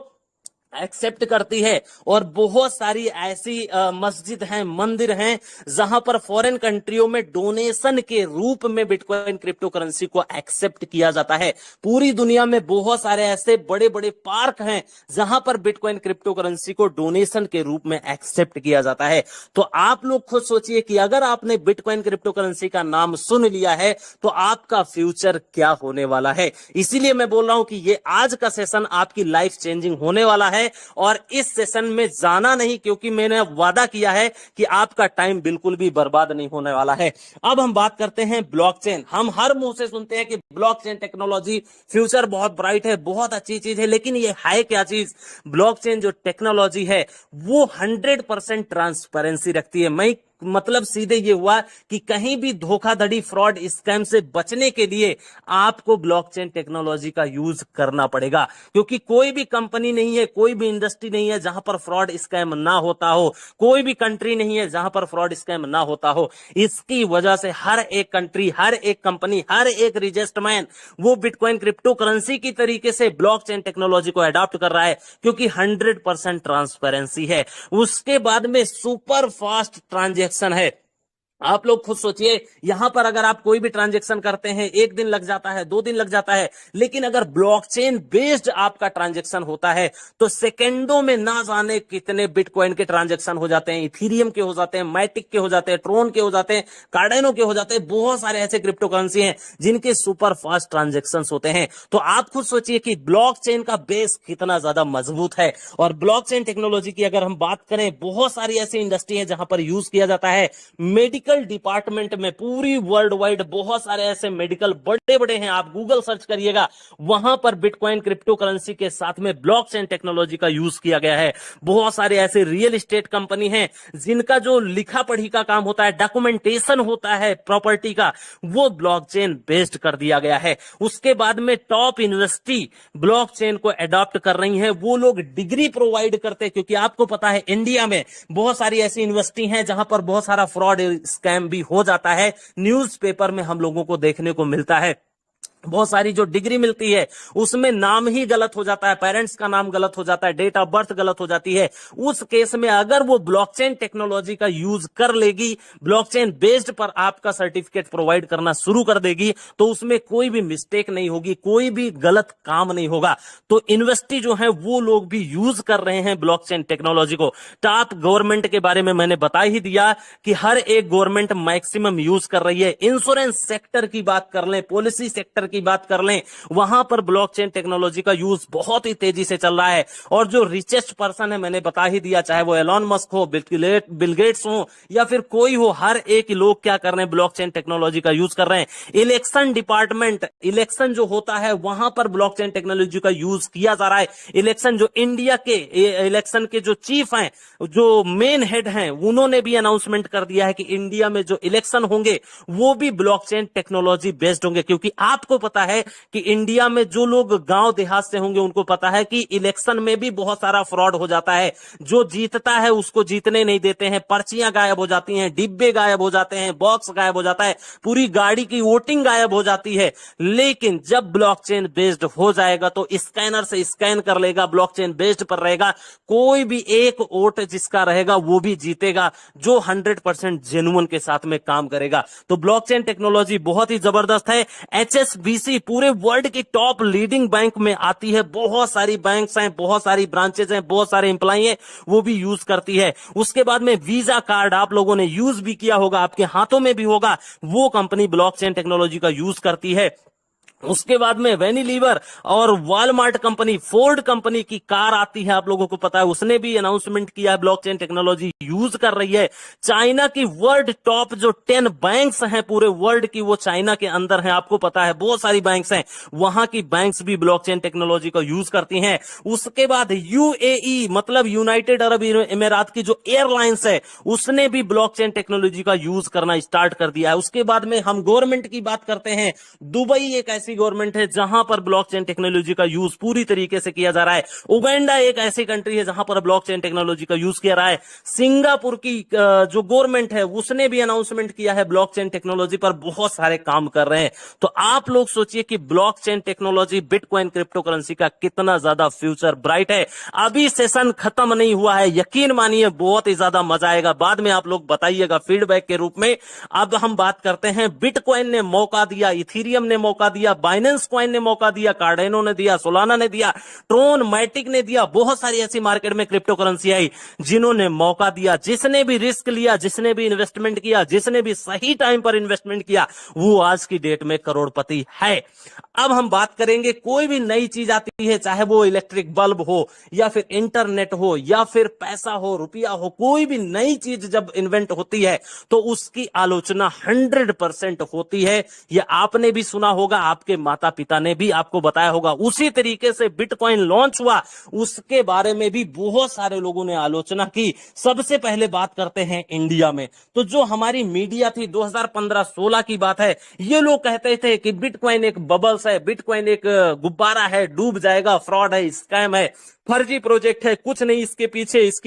एक्सेप्ट करती है। और बहुत सारी ऐसी मस्जिद हैं, मंदिर हैं, जहां पर फॉरेन कंट्रियों में डोनेशन के रूप में बिटकॉइन क्रिप्टो करेंसी को एक्सेप्ट किया जाता है। पूरी दुनिया में बहुत सारे ऐसे बड़े बड़े पार्क हैं जहां पर बिटकॉइन क्रिप्टो करेंसी को डोनेशन के रूप में एक्सेप्ट किया जाता है। तो आप लोग खुद सोचिए कि अगर आपने बिटकॉइन क्रिप्टो करेंसी का नाम सुन लिया है तो आपका फ्यूचर क्या होने वाला है। इसीलिए मैं बोल रहा हूं कि ये आज का सेशन आपकी लाइफ चेंजिंग होने वाला है, और इस सेशन में जाना नहीं, क्योंकि मैंने वादा किया है कि आपका टाइम बिल्कुल भी बर्बाद नहीं होने वाला है। अब हम बात करते हैं ब्लॉकचेन। हम हर मुंह से सुनते हैं कि ब्लॉकचेन टेक्नोलॉजी फ्यूचर बहुत ब्राइट है, बहुत अच्छी चीज है, लेकिन ये है क्या चीज? ब्लॉकचेन जो टेक्नोलॉजी है वो 100% ट्रांसपेरेंसी रखती है। मैं मतलब सीधे ये हुआ कि कहीं भी धोखाधड़ी, फ्रॉड, स्कैम से बचने के लिए आपको ब्लॉकचेन टेक्नोलॉजी का यूज करना पड़ेगा, क्योंकि कोई भी कंपनी नहीं है, कोई भी इंडस्ट्री नहीं है जहां पर फ्रॉड स्कैम ना होता हो, कोई भी कंट्री नहीं है जहां पर फ्रॉड स्कैम ना होता हो। इसकी वजह से हर एक कंट्री, हर एक कंपनी, हर एक रिजिस्टर्ड मैन वो बिटकॉइन क्रिप्टो करेंसी की तरीके से ब्लॉकचेन टेक्नोलॉजी को अडॉप्ट कर रहा है, क्योंकि 100% ट्रांसपेरेंसी है। उसके बाद में सुपर फास्ट ट्रांजेक्शन है। आप लोग खुद सोचिए, यहां पर अगर आप कोई भी ट्रांजेक्शन करते हैं, 1 दिन लग जाता है, 2 दिन लग जाता है, लेकिन अगर ब्लॉकचेन बेस्ड आपका ट्रांजेक्शन होता है तो सेकेंडों में ना जाने कितने बिटकॉइन के ट्रांजेक्शन हो जाते हैं, इथीरियम के हो जाते हैं, मैटिक के हो जाते हैं, ट्रोन के हो जाते हैं, कार्डेनो के हो जाते हैं। बहुत सारे ऐसे क्रिप्टो करेंसी हैं जिनके सुपर फास्ट ट्रांजेक्शन होते हैं। तो आप खुद सोचिए कि ब्लॉकचेन का बेस कितना ज्यादा मजबूत है। और ब्लॉकचेन टेक्नोलॉजी की अगर हम बात करें, बहुत सारी ऐसी इंडस्ट्री है जहां पर यूज किया जाता है। मेडिकल डिपार्टमेंट में पूरी वर्ल्ड वाइड बहुत सारे ऐसे मेडिकल बड़े बड़े हैं, आप गूगल सर्च करिएगा, वहां पर बिटकॉइन क्रिप्टो करेंसी के साथ में ब्लॉकचेन टेक्नोलॉजी का यूज किया गया है। बहुत सारे ऐसे रियल एस्टेट कंपनी हैं जिनका जो लिखा पढ़ी का काम होता है, डॉक्यूमेंटेशन होता है प्रॉपर्टी का, वो ब्लॉकचेन बेस्ड कर दिया गया है। उसके बाद में टॉप यूनिवर्सिटी ब्लॉकचेन को अडॉप्ट कर रही हैं, वो लोग डिग्री प्रोवाइड करते हैं, क्योंकि आपको पता है इंडिया में बहुत सारी ऐसी यूनिवर्सिटी हैं जहां पर बहुत सारा फ्रॉड स्कैम भी हो जाता है। न्यूज़पेपर में हम लोगों को देखने को मिलता है। बहुत सारी जो डिग्री मिलती है उसमें नाम ही गलत हो जाता है, पेरेंट्स का नाम गलत हो जाता है, डेट ऑफ बर्थ गलत हो जाती है। उस केस में अगर वो ब्लॉकचेन टेक्नोलॉजी का यूज कर लेगी, ब्लॉकचेन बेस्ड पर आपका सर्टिफिकेट प्रोवाइड करना शुरू कर देगी, तो उसमें कोई भी मिस्टेक नहीं होगी, कोई भी गलत काम नहीं होगा। तो यूनिवर्सिटी जो है वो लोग भी यूज कर रहे हैं ब्लॉकचेन टेक्नोलॉजी को। टॉप गवर्नमेंट के बारे में मैंने बता ही दिया कि हर एक गवर्नमेंट मैक्सिमम यूज कर रही है। इंश्योरेंस सेक्टर की बात कर लें, पॉलिसी सेक्टर की बात कर लें, वहां पर ब्लॉकचेन टेक्नोलॉजी का यूज बहुत ही तेजी से चल रहा है। और जो रिचेस्ट पर्सन है, मैंने बता ही दिया, चाहे वो एलॉन मस्क हो, बिल गेट्स हो, या फिर कोई हो, हर एक लोग क्या कर रहे हैं, ब्लॉकचेन टेक्नोलॉजी का यूज कर रहे हैं। इलेक्शन डिपार्टमेंट, इलेक्शन जो होता है वहां पर ब्लॉकचेन टेक्नोलॉजी का यूज किया जा रहा है। इलेक्शन जो इंडिया के इलेक्शन के जो चीफ हैं, जो मेन हेड हैं, उन्होंने भी अनाउंसमेंट कर दिया है कि इंडिया में जो इलेक्शन होंगे वो भी ब्लॉकचेन टेक्नोलॉजी बेस्ड होंगे। क्योंकि आपको पता है कि इंडिया में जो लोग गांव देहात से होंगे उनको पता है कि इलेक्शन में भी बहुत सारा फ्रॉड हो जाता है। जो जीतता है उसको जीतने नहीं देते हैं, पर्चियां गायब हो जाती हैं, डिब्बे गायब हो जाते हैं, बॉक्स गायब हो जाता है, पूरी गाड़ी की वोटिंग गायब हो जाती है। लेकिन जब ब्लॉकचेन बेस्ड हो जाएगा तो स्कैनर से स्कैन कर लेगा, ब्लॉकचेन बेस्ड पर रहेगा, कोई भी एक वोट जिसका रहेगा वो भी जीतेगा, जो 100% जेन्युइन के साथ में काम करेगा। तो ब्लॉकचेन टेक्नोलॉजी बहुत ही जबरदस्त है। एचएसबीसी पूरे वर्ल्ड की टॉप लीडिंग बैंक में आती है। बहुत सारी बैंक्स हैं, बहुत सारी ब्रांचेज हैं, बहुत सारे एम्प्लॉय हैं, वो भी यूज करती है। उसके बाद में वीजा कार्ड आप लोगों ने यूज भी किया होगा, आपके हाथों में भी होगा, वो कंपनी ब्लॉकचेन टेक्नोलॉजी का यूज करती है। उसके बाद में वेनिलीवर और वॉलमार्ट कंपनी, फोर्ड कंपनी की कार आती है, आप लोगों को पता है, उसने भी अनाउंसमेंट किया है ब्लॉकचेन टेक्नोलॉजी यूज कर रही है। चाइना की वर्ल्ड टॉप जो 10 बैंक्स हैं पूरे वर्ल्ड की, वो चाइना के अंदर हैं, आपको पता है, बहुत सारी बैंक्स हैं, वहां की बैंक्स भी ब्लॉकचेन टेक्नोलॉजी का यूज करती हैं। उसके बाद यूएई मतलब यूनाइटेड अरब अमीरात की जो एयरलाइंस है उसने भी ब्लॉकचेन टेक्नोलॉजी का यूज करना स्टार्ट कर दिया है। उसके बाद में हम गवर्नमेंट की बात करते हैं, दुबई एक ऐसी गवर्नमेंट है जहां पर ब्लॉकचेन टेक्नोलॉजी का यूज पूरी तरीके से किया जा रहा है। उगांडा एक ऐसी कंट्री है जहां पर ब्लॉकचेन टेक्नोलॉजी का यूज किया रहा है। सिंगापुर की जो गवर्नमेंट है उसने भी अनाउंसमेंट किया है ब्लॉकचेन टेक्नोलॉजी पर बहुत सारे काम कर रहे हैं। तो आप लोग सोचिए कि blockchain technology, bitcoin crypto currency का कितना ज्यादा फ्यूचर ब्राइट है। अभी सेशन खत्म नहीं हुआ है, यकीन मानिए बहुत ही ज्यादा मजा आएगा, बाद में आप लोग बताइएगा फीडबैक के रूप में। अब हम बात करते हैं, बिटकॉइन ने मौका दिया, इथीरियम ने मौका दिया, बाइनेंस कॉइन ने मौका दिया, कार्डेनो ने दिया, सोलाना ने दिया, ट्रोन, मैटिक ने दिया, बहुत सारी ऐसी मार्केट में क्रिप्टो करेंसी आई जिन्होंने मौका दिया। जिसने भी रिस्क लिया, जिसने भी इन्वेस्टमेंट किया, जिसने भी सही टाइम पर इन्वेस्टमेंट किया, वो आज की डेट में करोड़पति है। अब हम बात करेंगे, कोई भी नई चीज आती है, चाहे वो इलेक्ट्रिक बल्ब हो या फिर इंटरनेट हो या फिर पैसा हो, रुपया हो, कोई भी नई चीज जब इन्वेंट होती है तो उसकी आलोचना 100% होती है। यह आपने भी सुना होगा, आपके माता पिता ने भी आपको बताया होगा। उसी तरीके से बिटकॉइन लॉन्च हुआ, उसके बारे में भी बहुत सारे लोगों ने आलोचना की। सबसे पहले बात करते हैं इंडिया में, तो जो हमारी मीडिया थी 2015-16 की बात है, ये लोग कहते थे कि बिटकॉइन एक बबल्स है, बिटकॉइन एक गुब्बारा है, डूब जाएगा, फ्रॉड है, स्कैम है। फर्जी प्रोजेक्ट है, कुछ नहीं इसके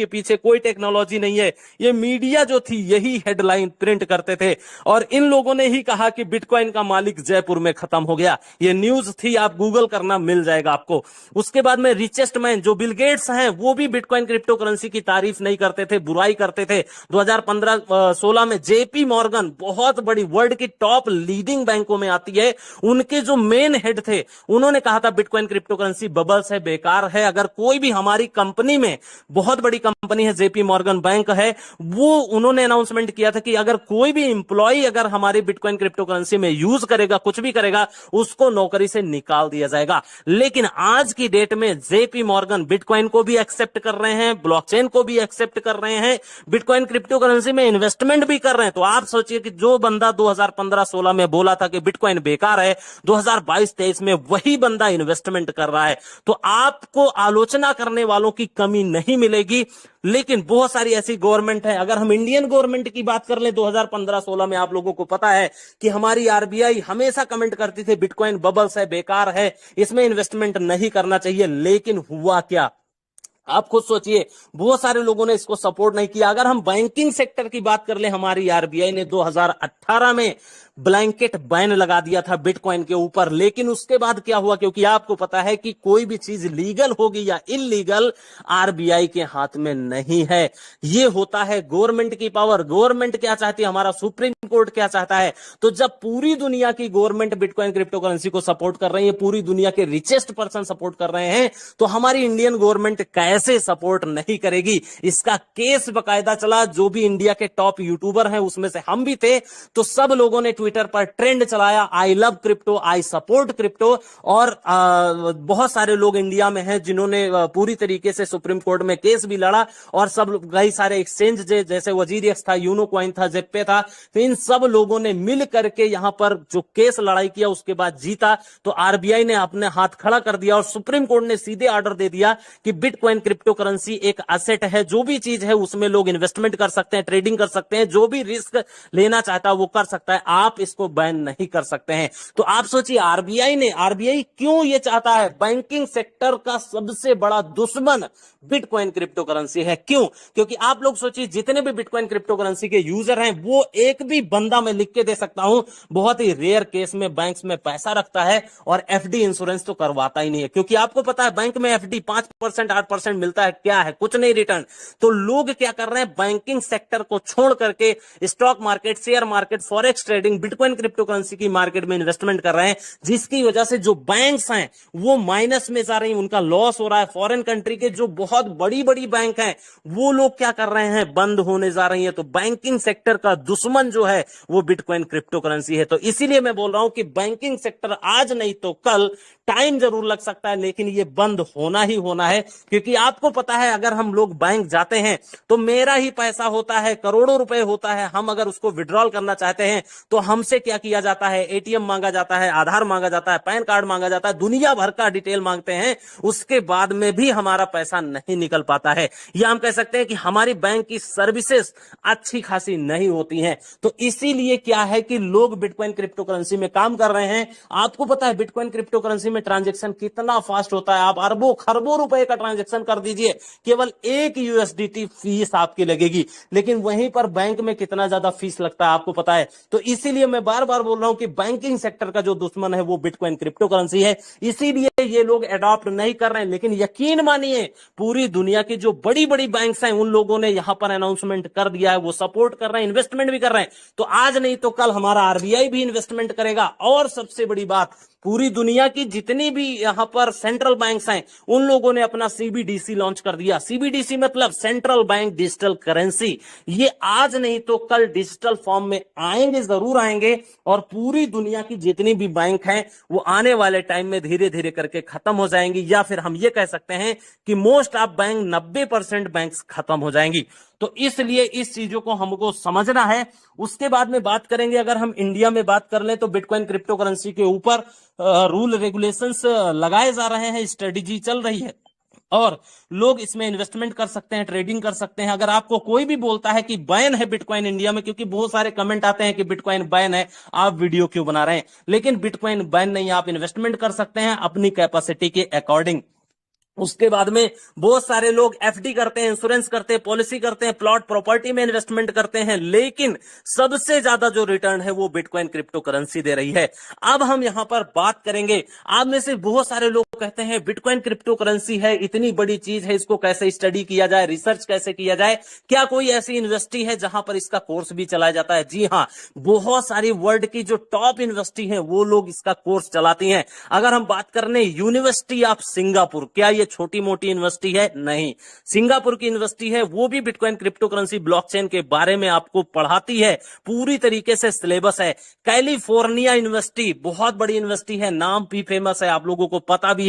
पीछे कोई टेक्नोलॉजी नहीं है। ये मीडिया जो थी यही हेडलाइन प्रिंट करते थे और इन लोगों ने ही कहा कि बिटकॉइन का मालिक जयपुर में खत्म हो गया। ये न्यूज थी, आप गूगल करना मिल जाएगा आपको। उसके बाद में रिचेस्ट मैन जो बिल गेट्स हैं वो भी बिटकॉइन क्रिप्टो करेंसी की तारीफ नहीं करते थे, बुराई करते थे। 2015-16 में जेपी मॉर्गन, बहुत बड़ी वर्ल्ड की टॉप लीडिंग बैंकों में आती है, उनके जो मेन हेड थे उन्होंने कहा था बिटकॉइन क्रिप्टो करेंसी बबल्स है, बेकार है। अगर कोई भी हमारी कंपनी में, बहुत बड़ी कंपनी है जेपी मॉर्गन बैंक है, वो उन्होंने अनाउंसमेंट किया था कि अगर कोई भी इंप्लॉय अगर हमारी बिटकॉइन क्रिप्टो करेंसी में यूज करेगा, कुछ भी करेगा, उसको नौकरी से निकाल दिया जाएगा। लेकिन आज की डेट में जेपी मॉर्गन बिटकॉइन को भी एक्सेप्ट कर रहे हैं, ब्लॉकचेन को भी एक्सेप्ट कर रहे हैं, बिटकॉइन क्रिप्टो करेंसी में इन्वेस्टमेंट भी कर रहे हैं। तो आप सोचिए कि जो बंदा 2015-16 में बोला था कि बिटकॉइन बेकार है, 2022-23 में वही बंदा इन्वेस्टमेंट कर रहा है। तो आपको आलोचना करने वालों की कमी नहीं मिलेगी। लेकिन बहुत सारी ऐसी गवर्नमेंट है, अगर हम इंडियन गवर्नमेंट की बात कर ले, 2015-16 में आप लोगों को पता है कि हमारी आरबीआई हमेशा कमेंट करती थी बिटकॉइन बबल्स है, बेकार है, इसमें इन्वेस्टमेंट नहीं करना चाहिए। लेकिन हुआ क्या, आप खुद सोचिए, बहुत सारे लोगों ने इसको सपोर्ट नहीं किया। अगर हम बैंकिंग सेक्टर की बात कर ले, हमारी आरबीआई ने 2018 में ब्लैंकेट बैन लगा दिया था बिटकॉइन के ऊपर। लेकिन उसके बाद क्या हुआ, क्योंकि आपको पता है कि कोई भी चीज लीगल होगी या इलीगल आरबीआई के हाथ में नहीं है, ये होता है गवर्नमेंट की पावर। गवर्नमेंट क्या चाहती है, हमारा सुप्रीम कोर्ट क्या चाहता है। तो जब पूरी दुनिया की गवर्नमेंट बिटकॉइन क्रिप्टो करेंसी को सपोर्ट कर रही है, पूरी दुनिया के रिचेस्ट पर्सन सपोर्ट कर रहे हैं, तो हमारी इंडियन गवर्नमेंट कैसे सपोर्ट नहीं करेगी। इसका केस बकायदा चला, जो भी इंडिया के टॉप यूट्यूबर हैं उसमें से हम भी थे, तो सब लोगों ने ट्विटर पर ट्रेंड चलाया, I love crypto, I support crypto. और बहुत सारे लोग इंडिया में हैं जिन्होंने पूरी तरीके से सुप्रीम कोर्ट में केस भी लड़ा, और सब कई सारे एक्सचेंज जैसे वजीरियक्स था, यूनो कॉइन था, जेप्पे था, तो इन सब लोगों ने मिल करके यहां पर जो केस लड़ाई किया, उसके बाद जीता। तो आरबीआई ने अपने हाथ खड़ा कर दिया और सुप्रीम कोर्ट ने सीधे ऑर्डर दे दिया कि बिटकॉइन क्रिप्टो करेंसी एक एसेट है, जो भी चीज है उसमें लोग इन्वेस्टमेंट कर सकते हैं, ट्रेडिंग कर सकते हैं, जो भी रिस्क लेना चाहता है वो कर सकता है, आप इसको बैन नहीं कर सकते हैं। तो आप सोचिए आरबीआई क्यों ये चाहता है, बैंकिंग सेक्टर का सबसे बड़ा दुश्मन बिटकॉइन क्रिप्टो करेंसी है। क्यों? क्योंकि आप लोग सोचिए, जितने भी बिटकॉइन क्रिप्टो करेंसी के यूजर हैं, वो एक भी बंदा मैं लिख के दे सकता हूं, बहुत ही रेयर केस में बैंक्स में पैसा रखता है और एफडी इंश्योरेंस तो करवाता ही नहीं है। क्योंकि आपको पता है बैंक में एफडी 5% 8% मिलता है, क्या है, कुछ नहीं रिटर्न। तो लोग क्या कर रहे हैं, बैंकिंग सेक्टर को छोड़ करके stock market, share market, forex trading, bitcoin crypto currency की मार्केट में इन्वेस्टमेंट कर रहे हैं, जिसकी वजह से जो बैंक्स हैं वो माइनस में जा रही हैं, उनका लॉस हो रहा है। फॉरेन कंट्री के जो बहुत बड़ी बड़ी बैंक हैं वो लोग क्या कर रहे हैं, बंद होने जा रही है। तो बैंकिंग सेक्टर का दुश्मन जो है वो बिटकॉइन क्रिप्टो करेंसी है। तो इसीलिए मैं बोल रहा हूं कि बैंकिंग सेक्टर आज नहीं तो कल, टाइम जरूर लग सकता है, लेकिन ये बंद होना ही होना है। क्योंकि आपको पता है, अगर हम लोग बैंक जाते हैं तो मेरा ही पैसा होता है, करोड़ों रुपए होता है, हम अगर उसको विड्रॉल करना चाहते हैं तो हमसे क्या किया जाता है, एटीएम मांगा जाता है, आधार मांगा जाता है, पैन कार्ड मांगा जाता है, दुनिया भर का डिटेल मांगते हैं, उसके बाद में भी हमारा पैसा नहीं निकल पाता है। या हम कह सकते हैं कि हमारी बैंक की सर्विसेज अच्छी खासी नहीं होती हैं। तो इसीलिए क्या है कि लोग बिटकॉइन क्रिप्टो करेंसी में काम कर रहे हैं। आपको पता है बिटकॉइन क्रिप्टो करेंसी में ट्रांजैक्शन कितना फास्ट होता है, आप अरबों खरबों रुपए का ट्रांजैक्शन कर दीजिए, केवल 1 यूएसडीटी फीस आपकी लगेगी। लेकिन वहीं पर बैंक में कितना ज्यादा फीस लगता है आपको पता है। तो इसीलिए मैं बार बार बोल रहा हूं कि बैंकिंग सेक्टर का जो दुश्मन है वो बिटकॉइन क्रिप्टो करेंसी है। इसीलिए ये लोग अडॉप्ट नहीं कर रहे हैं। लेकिन यकीन मानिए, पूरी दुनिया की जो बड़ी बड़ी बैंक्स हैं उन लोगों ने यहां पर अनाउंसमेंट कर दिया है, वो सपोर्ट कर रहे हैं, इन्वेस्टमेंट भी कर रहे हैं। तो आज नहीं तो कल हमारा आरबीआई भी इन्वेस्टमेंट करेगा। और सबसे बड़ी बात, पूरी दुनिया की जितनी भी यहां पर सेंट्रल बैंक्स हैं उन लोगों ने अपना सीबीडीसी लॉन्च कर दिया। सीबीडीसी मतलब सेंट्रल बैंक डिजिटल करेंसी। ये आज नहीं तो कल डिजिटल फॉर्म में आएंगे, जरूर आएंगे। और पूरी दुनिया की जितनी भी बैंक हैं वो आने वाले टाइम में धीरे धीरे करके खत्म हो जाएंगी, या फिर हम ये कह सकते हैं कि मोस्ट ऑफ बैंक 90% बैंक्स खत्म हो जाएंगी। तो इसलिए इस चीजों को हमको समझना है। उसके बाद में बात करेंगे, अगर हम इंडिया में बात कर लें तो बिटकॉइन क्रिप्टो करेंसी के ऊपर रूल रेगुलेशंस लगाए जा रहे हैं, स्ट्रेटेजी चल रही है और लोग इसमें इन्वेस्टमेंट कर सकते हैं, ट्रेडिंग कर सकते हैं। अगर आपको कोई भी बोलता है कि बैन है बिटकॉइन इंडिया में, क्योंकि बहुत सारे कमेंट आते हैं कि बिटकॉइन बैन है, आप वीडियो क्यों बना रहे हैं, लेकिन बिटकॉइन बैन नहीं है, आप इन्वेस्टमेंट कर सकते हैं अपनी कैपेसिटी के अकॉर्डिंग। उसके बाद में बहुत सारे लोग एफडी करते हैं, इंश्योरेंस करते हैं, पॉलिसी करते हैं, प्लॉट प्रॉपर्टी में इन्वेस्टमेंट करते हैं, लेकिन सबसे ज्यादा जो रिटर्न है वो बिटकॉइन क्रिप्टो करेंसी दे रही है। अब हम यहां पर बात करेंगे, आप में से बहुत सारे लोग कहते हैं बिटकॉइन क्रिप्टो करेंसी है, इतनी बड़ी चीज है, इसको कैसे स्टडी किया जाए, रिसर्च कैसे किया जाए, क्या कोई ऐसी यूनिवर्सिटी है जहां पर इसका कोर्स भी चलाया जाता है? जी हां, बहुत सारी वर्ल्ड की जो टॉप यूनिवर्सिटी है वो लोग इसका कोर्स चलाती हैं। अगर हम बात करने यूनिवर्सिटी ऑफ सिंगापुर, क्या ये छोटी मोटी यूनिवर्सिटी है? नहीं, सिंगापुर की यूनिवर्सिटी है, वो भी बिटकॉइन क्रिप्टो करेंसी ब्लॉकचेन के बारे में आपको पढ़ाती है, पूरी तरीके से सिलेबस है। कैलिफोर्निया यूनिवर्सिटी बहुत बड़ी यूनिवर्सिटी है, नाम भी फेमस है, आप लोगों को पता भी है।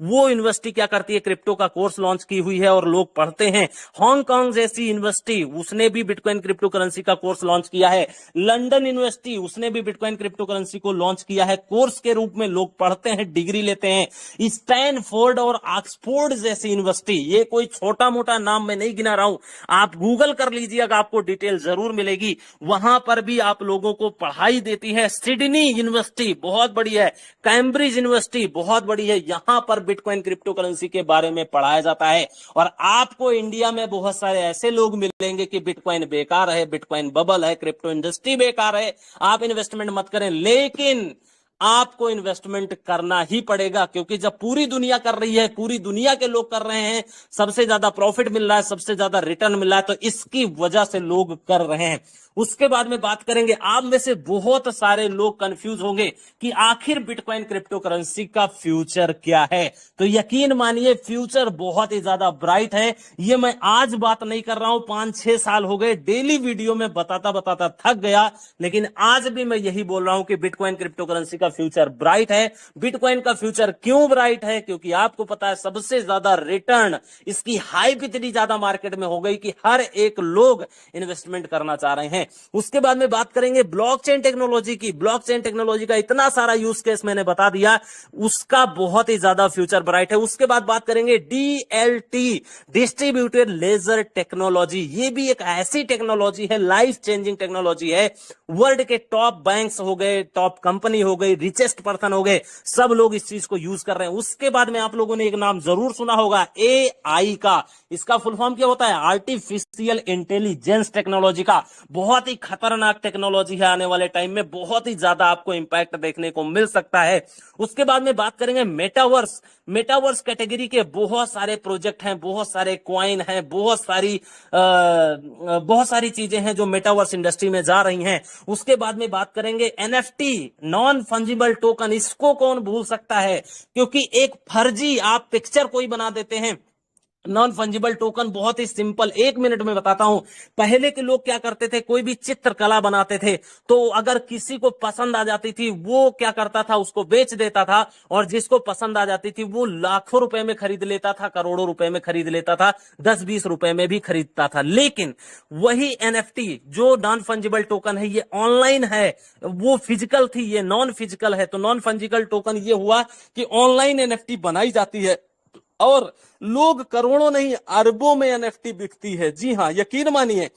वो यूनिवर्सिटी क्या करती है, क्रिप्टो का कोर्स लॉन्च की हुई है और लोग पढ़ते हैं। हांगकांग जैसी यूनिवर्सिटी, उसने भी बिटकॉइन क्रिप्टो करेंसी का कोर्स लॉन्च किया है। लंदन यूनिवर्सिटी, उसने भी बिटकॉइन क्रिप्टो करेंसी को लॉन्च किया है, कोर्स के रूप में लोग पढ़ते हैं, डिग्री लेते हैं। स्टैनफोर्ड और ऑक्सफोर्ड जैसी यूनिवर्सिटी, ये कोई छोटा मोटा नाम मैं नहीं गिना रहा हूं, आप गूगल कर लीजिएगा, आपको डिटेल जरूर मिलेगी, वहां पर भी आप लोगों को पढ़ाई देती है। सिडनी यूनिवर्सिटी बहुत बड़ी है, कैम्ब्रिज यूनिवर्सिटी बहुत बड़ी है, यहां पर बिटकॉइन क्रिप्टो करेंसी के बारे में पढ़ाया जाता है। और आपको इंडिया में बहुत सारे ऐसे लोग मिलेंगे कि बिटकॉइन बेकार है, बिटकॉइन बबल है, क्रिप्टो इंडस्ट्री बेकार है, आप इन्वेस्टमेंट मत करें, लेकिन आपको इन्वेस्टमेंट करना ही पड़ेगा, क्योंकि जब पूरी दुनिया कर रही है, पूरी दुनिया के लोग कर रहे हैं, सबसे ज्यादा प्रॉफिट मिल रहा है, सबसे ज्यादा रिटर्न मिल रहा है, तो इसकी वजह से लोग कर रहे हैं। उसके बाद में बात करेंगे, आप में से बहुत सारे लोग कंफ्यूज होंगे कि आखिर बिटकॉइन क्रिप्टो करेंसी का फ्यूचर क्या है। तो यकीन मानिए फ्यूचर बहुत ही ज्यादा ब्राइट है। ये मैं आज बात नहीं कर रहा हूं, 5-6 साल हो गए डेली वीडियो में बताता बताता थक गया, लेकिन आज भी मैं यही बोल रहा हूं कि बिटकॉइन क्रिप्टो करेंसी का फ्यूचर ब्राइट है। बिटकॉइन का फ्यूचर क्यों ब्राइट है? क्योंकि आपको पता है सबसे ज्यादा रिटर्न, इसकी हाइप इतनी ज्यादा मार्केट में हो गई कि हर एक लोग इन्वेस्टमेंट करना चाह रहे हैं। उसके बाद में बात करेंगे ब्लॉकचेन टेक्नोलॉजी की। ब्लॉकचेन टेक्नोलॉजी का इतना सारा यूज केस मैंने बता दिया, उसका बहुत ही ज्यादा फ्यूचर ब्राइट है। उसके बाद बात करेंगे डीएलटी, डिस्ट्रीब्यूटेड लेजर टेक्नोलॉजी। ये भी एक ऐसी टेक्नोलॉजी है, लाइफ चेंजिंग टेक्नोलॉजी है। वर्ल्ड के टॉप बैंक्स हो गए, टॉप कंपनी हो गई, रिचेस्ट पर्सन हो गए, सब लोग इस चीज को यूज कर रहे हैं। उसके बाद में आप लोगों ने एक नाम जरूर सुना होगा, एआई का। इसका फुल फॉर्म क्या होता है? आर्टिफिशियल इंटेलिजेंस टेक्नोलॉजी का। बहुत ही खतरनाक टेक्नोलॉजी है, आने वाले टाइम में बहुत ही ज्यादा आपको इंपैक्ट देखने को मिल सकता है। उसके बाद में बात करेंगे मेटावर्स। मेटावर्स कैटेगरी के बहुत सारे प्रोजेक्ट हैं, बहुत सारे क्वाइन हैं, बहुत सारी चीजें हैं जो मेटावर्स इंडस्ट्री में जा रही हैं। उसके बाद में बात करेंगे एनएफटी, नॉन फंजिबल टोकन। इसको कौन भूल सकता है? क्योंकि एक फर्जी आप पिक्चर कोई बना देते हैं, नॉन फंजिबल टोकन बहुत ही सिंपल, 1 मिनट में बताता हूं। पहले के लोग क्या करते थे, कोई भी चित्रकला बनाते थे तो अगर किसी को पसंद आ जाती थी, वो क्या करता था, उसको बेच देता था, और जिसको पसंद आ जाती थी वो लाखों रुपए में खरीद लेता था, करोड़ों रुपए में खरीद लेता था, 10-20 रुपए में भी खरीदता था। लेकिन वही एनएफटी जो नॉन फंजिबल टोकन है, ये ऑनलाइन है, वो फिजिकल थी, ये नॉन फिजिकल है। तो नॉन फंजिबल टोकन ये हुआ कि ऑनलाइन एनएफटी बनाई जाती है और लोग करोड़ों नहीं अरबों में एनएफटी बिकती है। जी हां, यकीन मानिए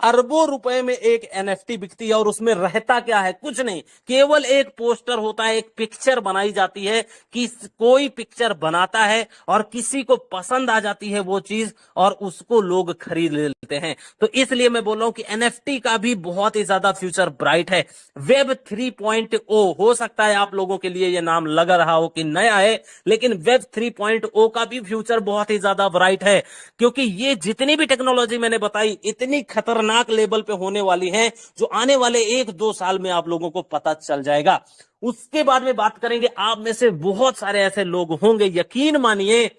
अरबों रुपए में एक एनएफटी बिकती है, और उसमें रहता क्या है? कुछ नहीं, केवल एक पोस्टर होता है, एक पिक्चर बनाई जाती है कि कोई पिक्चर बनाता है और किसी को पसंद आ जाती है वो चीज, और उसको लोग खरीद लेते हैं। तो इसलिए मैं बोल रहा हूं कि एनएफटी का भी बहुत ही ज्यादा फ्यूचर ब्राइट है। वेब 3.0 हो सकता है आप लोगों के लिए ये नाम लग रहा हो कि नया है, लेकिन वेब 3.0 का भी फ्यूचर बहुत ही ज्यादा ब्राइट है, क्योंकि ये जितनी भी टेक्नोलॉजी मैंने बताई इतनी खतरनाक लेवल पे होने वाली है, जो आने वाले 1-2 साल में आप लोगों को पता चल जाएगा। उसके बाद में बात करेंगे, आप में से बहुत सारे ऐसे लोग होंगे, यकीन मानिए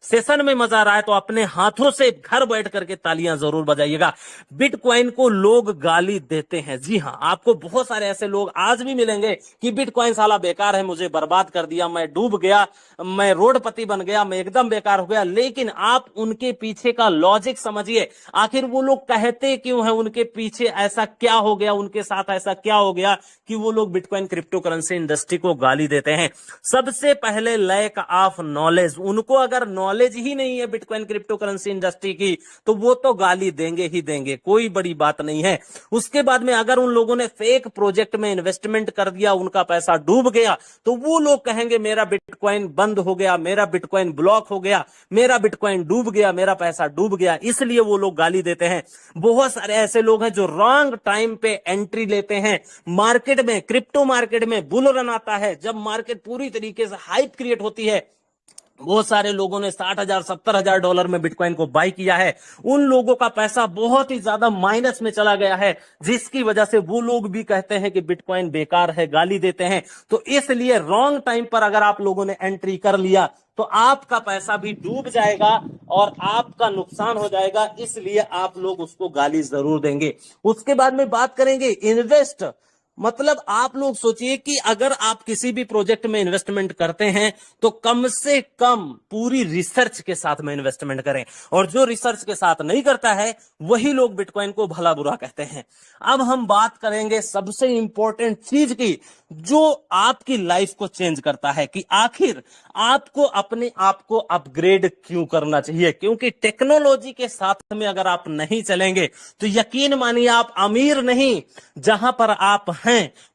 सेशन में मजा आ रहा है तो अपने हाथों से घर बैठ करके तालियां जरूर बजाइएगा। बिटकॉइन को लोग गाली देते हैं। जी हां, आपको बहुत सारे ऐसे लोग आज भी मिलेंगे कि बिटकॉइन साला बेकार है, मुझे बर्बाद कर दिया, मैं डूब गया, मैं रोडपति बन गया, मैं एकदम बेकार हो गया। लेकिन आप उनके पीछे का लॉजिक समझिए, आखिर वो लोग कहते क्यों हैं, उनके पीछे ऐसा क्या हो गया, उनके साथ ऐसा क्या हो गया कि वो लोग बिटकॉइन क्रिप्टो करेंसी इंडस्ट्री को गाली देते हैं। सबसे पहले लैक ऑफ नॉलेज। उनको अगर नॉलेज ही नहीं है बिटकॉइन क्रिप्टो करेंसी इंडस्ट्री की, तो वो तो गाली देंगे ही देंगे, कोई बड़ी बात नहीं है। उसके बाद में अगर उन लोगों ने फेक प्रोजेक्ट में इन्वेस्टमेंट कर दिया, उनका पैसा डूब गया, तो वो लोग कहेंगे मेरा बिटकॉइन बंद हो गया, मेरा बिटकॉइन ब्लॉक हो गया, मेरा बिटकॉइन डूब गया, मेरा पैसा डूब गया, इसलिए वो लोग गाली देते हैं। बहुत सारे ऐसे लोग हैं जो रॉन्ग टाइम पे एंट्री लेते हैं मार्केट में। क्रिप्टो मार्केट में बुल रन आता है, जब मार्केट पूरी तरीके से हाइप क्रिएट होती है, बहुत सारे लोगों ने 60,000 70,000 डॉलर में बिटकॉइन को बाई किया है, उन लोगों का पैसा बहुत ही ज्यादा माइनस में चला गया है, जिसकी वजह से वो लोग भी कहते हैं कि बिटकॉइन बेकार है, गाली देते हैं। तो इसलिए रॉन्ग टाइम पर अगर आप लोगों ने एंट्री कर लिया तो आपका पैसा भी डूब जाएगा और आपका नुकसान हो जाएगा, इसलिए आप लोग उसको गाली जरूर देंगे। उसके बाद में बात करेंगे इन्वेस्ट, मतलब आप लोग सोचिए कि अगर आप किसी भी प्रोजेक्ट में इन्वेस्टमेंट करते हैं तो कम से कम पूरी रिसर्च के साथ में इन्वेस्टमेंट करें, और जो रिसर्च के साथ नहीं करता है वही लोग बिटकॉइन को भला बुरा कहते हैं। अब हम बात करेंगे सबसे इंपॉर्टेंट चीज की, जो आपकी लाइफ को चेंज करता है, कि आखिर आपको अपने आप को अपग्रेड क्यों करना चाहिए। क्योंकि टेक्नोलॉजी के साथ में अगर आप नहीं चलेंगे तो यकीन मानिए आप अमीर नहीं, जहां पर आप हैं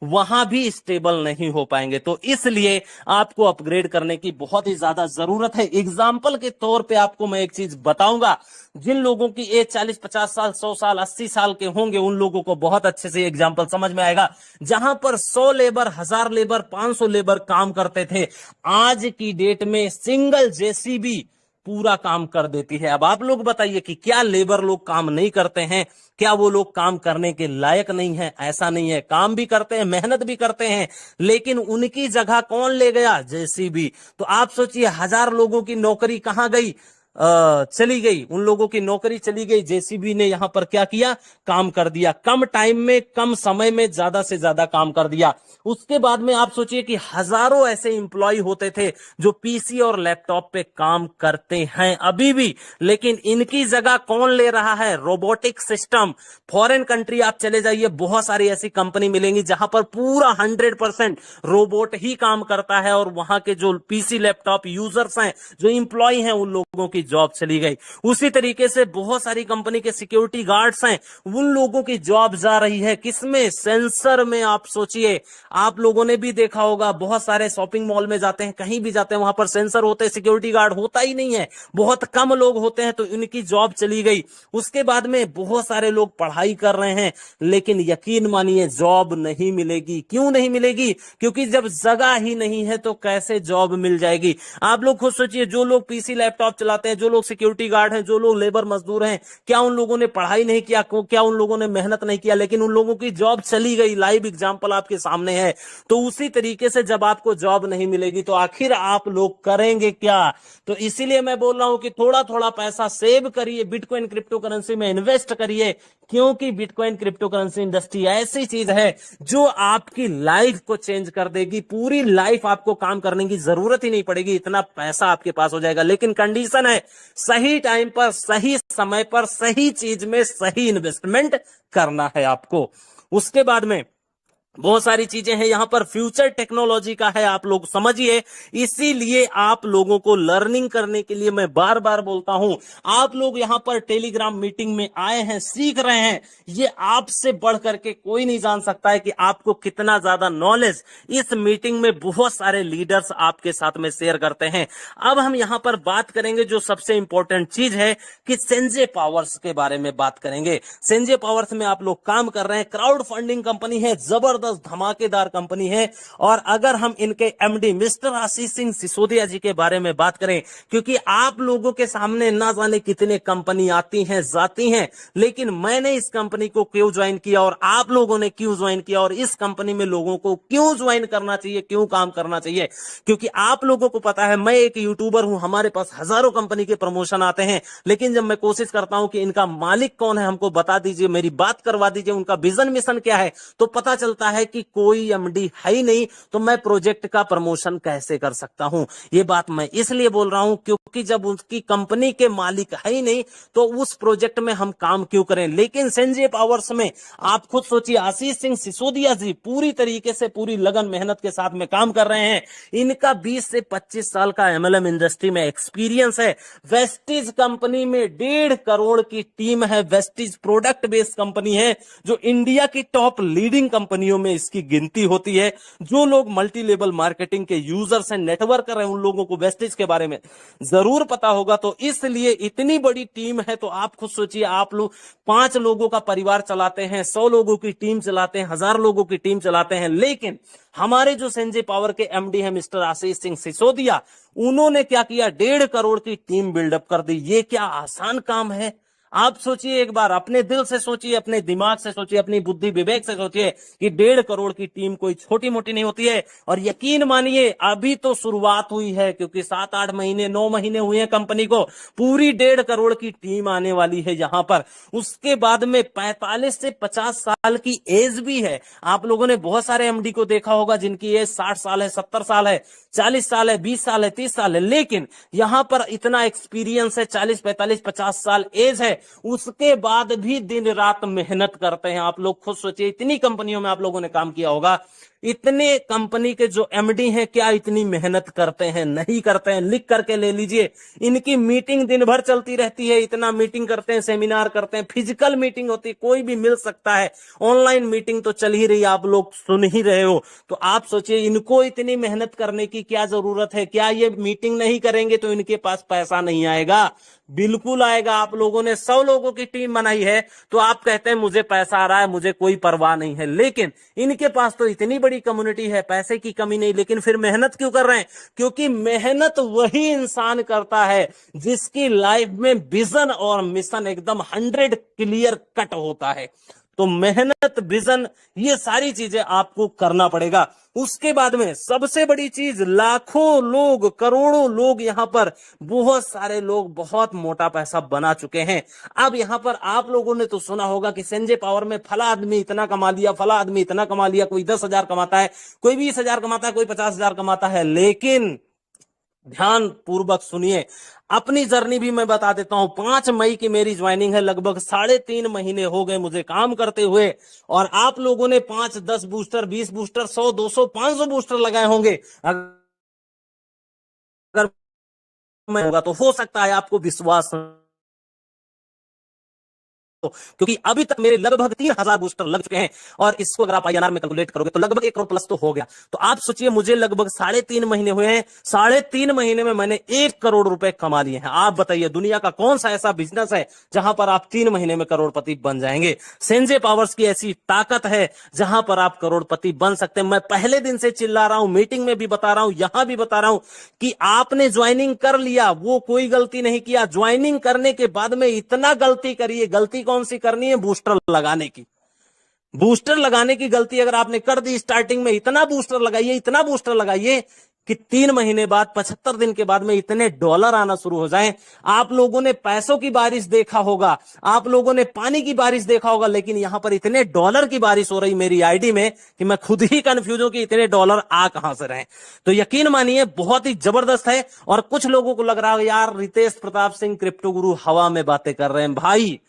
वहां भी स्टेबल नहीं हो पाएंगे। तो इसलिए आपको अपग्रेड करने की बहुत ही ज्यादा जरूरत है। एग्जाम्पल के तौर पे आपको मैं एक चीज बताऊंगा, जिन लोगों की एज 40 50 साल 100 साल 80 साल के होंगे उन लोगों को बहुत अच्छे से एग्जाम्पल समझ में आएगा। जहां पर 100 लेबर 1000 लेबर 500 लेबर काम करते थे, आज की डेट में सिंगल जेसीबी पूरा काम कर देती है। अब आप लोग बताइए कि क्या लेबर लोग काम नहीं करते हैं, क्या वो लोग काम करने के लायक नहीं है? ऐसा नहीं है, काम भी करते हैं, मेहनत भी करते हैं, लेकिन उनकी जगह कौन ले गया? जेसीबी। तो आप सोचिए 1000 लोगों की नौकरी कहां गई? चली गई, उन लोगों की नौकरी चली गई। जेसीबी ने यहां पर क्या किया? काम कर दिया, कम टाइम में कम समय में ज्यादा से ज्यादा काम कर दिया। उसके बाद में आप सोचिए कि हजारों ऐसे इंप्लॉय होते थे जो पीसी और लैपटॉप पे काम करते हैं अभी भी, लेकिन इनकी जगह कौन ले रहा है? Robotic system. फॉरेन कंट्री आप चले जाइए, बहुत सारी ऐसी कंपनी मिलेंगी जहां पर पूरा 100% रोबोट ही काम करता है, और वहां के जो पीसी लैपटॉप यूजर्स हैं, जो इंप्लॉय हैं, उन लोगों की जॉब चली गई। उसी तरीके से बहुत सारी कंपनी के सिक्योरिटी गार्ड्स हैं, उन लोगों की जॉब जा रही है। किसमें? सेंसर में। आप सोचिए, आप लोगों ने भी देखा होगा, बहुत सारे शॉपिंग मॉल में जाते हैं, कहीं भी जाते हैं, वहां पर सेंसर होते हैं, सिक्योरिटी गार्ड होता ही नहीं है, बहुत कम लोग होते हैं, तो इनकी जॉब चली गई। उसके बाद में बहुत सारे लोग पढ़ाई कर रहे हैं, लेकिन यकीन मानिए जॉब नहीं मिलेगी। क्यों नहीं मिलेगी? क्योंकि जब जगह ही नहीं है तो कैसे जॉब मिल जाएगी? आप लोग खुद सोचिए, जो लोग पीसी लैपटॉप चलाते हैं, जो लोग सिक्योरिटी गार्ड हैं, जो लोग लेबर मजदूर हैं, क्या उन लोगों ने पढ़ाई नहीं किया? क्या उन लोगों ने मेहनत नहीं किया? लेकिन उन लोगों की जॉब चली गई। लाइव एग्जांपल आपके सामने है। तो उसी तरीके से जब आपको जॉब नहीं मिलेगी तो आखिर आप लोग करेंगे क्या? तो इसीलिए मैं बोल रहा हूं कि थोड़ा थोड़ा पैसा सेव करिए, बिटकॉइन क्रिप्टो करेंसी में इन्वेस्ट करिए, क्योंकि बिटकॉइन क्रिप्टो करेंसी इंडस्ट्री ऐसी चीज है जो आपकी लाइफ को चेंज कर देगी। पूरी लाइफ आपको काम करने की जरूरत ही नहीं पड़ेगी, इतना पैसा आपके पास हो जाएगा। लेकिन कंडीशन है, सही टाइम पर सही समय पर सही चीज में सही इन्वेस्टमेंट करना है आपको। उसके बाद में बहुत सारी चीजें हैं यहां पर, फ्यूचर टेक्नोलॉजी का है, आप लोग समझिए। इसीलिए आप लोगों को लर्निंग करने के लिए मैं बार बार बोलता हूं, आप लोग यहां पर टेलीग्राम मीटिंग में आए हैं, सीख रहे हैं, ये आपसे बढ़ करके कोई नहीं जान सकता है कि आपको कितना ज्यादा नॉलेज इस मीटिंग में बहुत सारे लीडर्स आपके साथ में शेयर करते हैं। अब हम यहां पर बात करेंगे जो सबसे इंपॉर्टेंट चीज है कि सेंजे पावर्स के बारे में बात करेंगे। सेंजे पावर्स में आप लोग काम कर रहे हैं, क्राउड फंडिंग कंपनी है, जबरदस्त धमाकेदार कंपनी है। और अगर हम इनके एमडी मिस्टर आशीष सिंह सिसोदिया जी के बारे में बात करें, क्योंकि आप लोगों के सामने ना जाने कितने कंपनी आती हैं जाती हैं, लेकिन मैंने इस कंपनी को क्यों ज्वाइन किया और आप लोगों ने क्यों ज्वाइन किया, और इस कंपनी में लोगों को क्यों ज्वाइन करना चाहिए, क्यों काम करना चाहिए, क्योंकि आप लोगों को पता है मैं एक यूट्यूबर हूं, हमारे पास हजारों कंपनी के प्रमोशन आते हैं, लेकिन जब मैं कोशिश करता हूं कि इनका मालिक कौन है, हमको बता दीजिए, मेरी बात करवा दीजिए, उनका विजन मिशन क्या है, तो पता चलता है है कि कोई एमडी है ही नहीं तो मैं प्रोजेक्ट का प्रमोशन कैसे कर सकता हूं। ये बात मैं इसलिए बोल रहा हूं क्योंकि जब उसकी कंपनी के मालिक है ही नहीं तो उस प्रोजेक्ट में हम काम क्यों करें। लेकिन संजय पावर्स में आप खुद सोचिए, आशीष सिंह सिसोदिया जी पूरी तरीके से पूरी लगन मेहनत के साथ में काम कर रहे हैं। इनका 20 से 25 साल का एमएलएम इंडस्ट्री में एक्सपीरियंस है। वेस्टिज कंपनी में 1.5 करोड़ की टीम है। वेस्टिज प्रोडक्ट बेस्ड कंपनी है जो इंडिया की टॉप लीडिंग कंपनियों में इसकी गिनती होती है। जो लोग मल्टी लेवल मार्केटिंग के यूजर्स हैं, नेटवर्क कर रहे हैं, उन लोगों को वेस्टिज के बारे में जरूर पता होगा। तो इसलिए इतनी बड़ी टीम है तो आप खुद सोचिए, आप लोग 5 लोगों का परिवार चलाते हैं, 100 लोगों की टीम चलाते हैं, 1000 लोगों की टीम चलाते हैं। लेकिन हमारे जो संजय पावर के एमडी हैं मिस्टर आशीष सिंह सिसोदिया, उन्होंने क्या किया, 1.5 करोड़ की टीम बिल्डअप कर दी। ये क्या आसान काम है? आप सोचिए एक बार, अपने दिल से सोचिए, अपने दिमाग से सोचिए, अपनी बुद्धि विवेक से सोचिए कि 1.5 करोड़ की टीम कोई छोटी मोटी नहीं होती है। और यकीन मानिए अभी तो शुरुआत हुई है, क्योंकि 7-8 महीने 9 महीने हुए हैं कंपनी को, पूरी 1.5 करोड़ की टीम आने वाली है यहां पर। उसके बाद में 45 से 50 साल की एज भी है। आप लोगों ने बहुत सारे एमडी को देखा होगा जिनकी एज 60 साल है, 70 साल है, 40 साल है, 20 साल है, 30 साल है। लेकिन यहां पर इतना एक्सपीरियंस है, 40, 45, 50 साल एज है, उसके बाद भी दिन रात मेहनत करते हैं। आप लोग खुद सोचिए, इतनी कंपनियों में आप लोगों ने काम किया होगा, इतने कंपनी के जो एमडी हैं क्या इतनी मेहनत करते हैं? नहीं करते हैं। लिख करके ले लीजिए, इनकी मीटिंग दिन भर चलती रहती है। इतना मीटिंग करते हैं, सेमिनार करते हैं, फिजिकल मीटिंग होती है, कोई भी मिल सकता है, ऑनलाइन मीटिंग तो चल ही रही, आप लोग सुन ही रहे हो। तो आप सोचिए इनको इतनी मेहनत करने की क्या जरूरत है? क्या ये मीटिंग नहीं करेंगे तो इनके पास पैसा नहीं आएगा? बिल्कुल आएगा। आप लोगों ने 100 लोगों की टीम बनाई है तो आप कहते हैं मुझे पैसा आ रहा है, मुझे कोई परवाह नहीं है। लेकिन इनके पास तो इतनी बड़ी कम्युनिटी है, पैसे की कमी नहीं, लेकिन फिर मेहनत क्यों कर रहे हैं? क्योंकि मेहनत वही इंसान करता है जिसकी लाइफ में विजन और मिशन एकदम 100 क्लियर कट होता है। तो मेहनत, विजन, ये सारी चीजें आपको करना पड़ेगा। उसके बाद में सबसे बड़ी चीज, लाखों लोग, करोड़ों लोग यहां पर, बहुत सारे लोग बहुत मोटा पैसा बना चुके हैं। अब यहां पर आप लोगों ने तो सुना होगा कि संजय पावर में फला आदमी इतना कमा लिया, फला आदमी इतना कमा लिया, कोई 10,000 कमाता है, कोई 20,000 कमाता है, कोई 50,000 कमाता है। लेकिन ध्यान पूर्वक सुनिए, अपनी जर्नी भी मैं बता देता हूं। 5 मई की मेरी ज्वाइनिंग है, लगभग 3.5 महीने हो गए मुझे काम करते हुए। और आप लोगों ने 5, 10 बूस्टर, 20 बूस्टर, 100, 200, 500 बूस्टर लगाए होंगे। अगर मैं होगा तो हो सकता है आपको विश्वास, क्योंकि अभी तक मेरे लगभग 3,000 बूस्टर लग चुके हैं। और इसको अगर आप आईएनआर में कैलकुलेट करोगे तो लगभग 1 करोड़ प्लस तो हो गया। तो आप सोचिए, मुझे लगभग 3.5 महीने हुए हैं, 3.5 महीने में मैंने 1 करोड़ रुपए कमा लिए हैं। आप बताइए दुनिया का कौन सा ऐसा बिजनेस है जहां पर आप 3 महीने में करोड़पति बन जाएंगे? संजय पावर्स की ऐसी ताकत है जहां पर आप करोड़पति बन सकते हैं। मैं पहले दिन से चिल्ला रहा हूं, मीटिंग में भी बता रहा हूं, यहां भी बता रहा हूं कि आपने ज्वाइनिंग कर लिया, वो कोई गलती नहीं किया। ज्वाइनिंग करने के बाद में इतना गलती करिए, गलती कौन सी करनी है? बूस्टर लगाने की। बूस्टर लगाने की गलती अगर आपने कर दी स्टार्टिंग में, इतना बूस्टर लगाइए, इतना बूस्टर लगाइए कि 3 महीने बाद, 75 दिन के बाद में इतने डॉलर आना शुरू हो जाएं। आप लोगों ने पैसों की बारिश देखा होगा, आप लोगों ने पानी की बारिश देखा होगा, लेकिन यहां पर इतने डॉलर की बारिश हो रही मेरी आईडी में कि मैं खुद ही कंफ्यूज हूं कि इतने डॉलर आ कहां से रहे। तो यकीन मानिए बहुत ही जबरदस्त है। और कुछ लोगों को लग रहा है यार रितेश प्रताप सिंह क्रिप्टो गुरु हवा में बातें कर रहे हैं। भाई,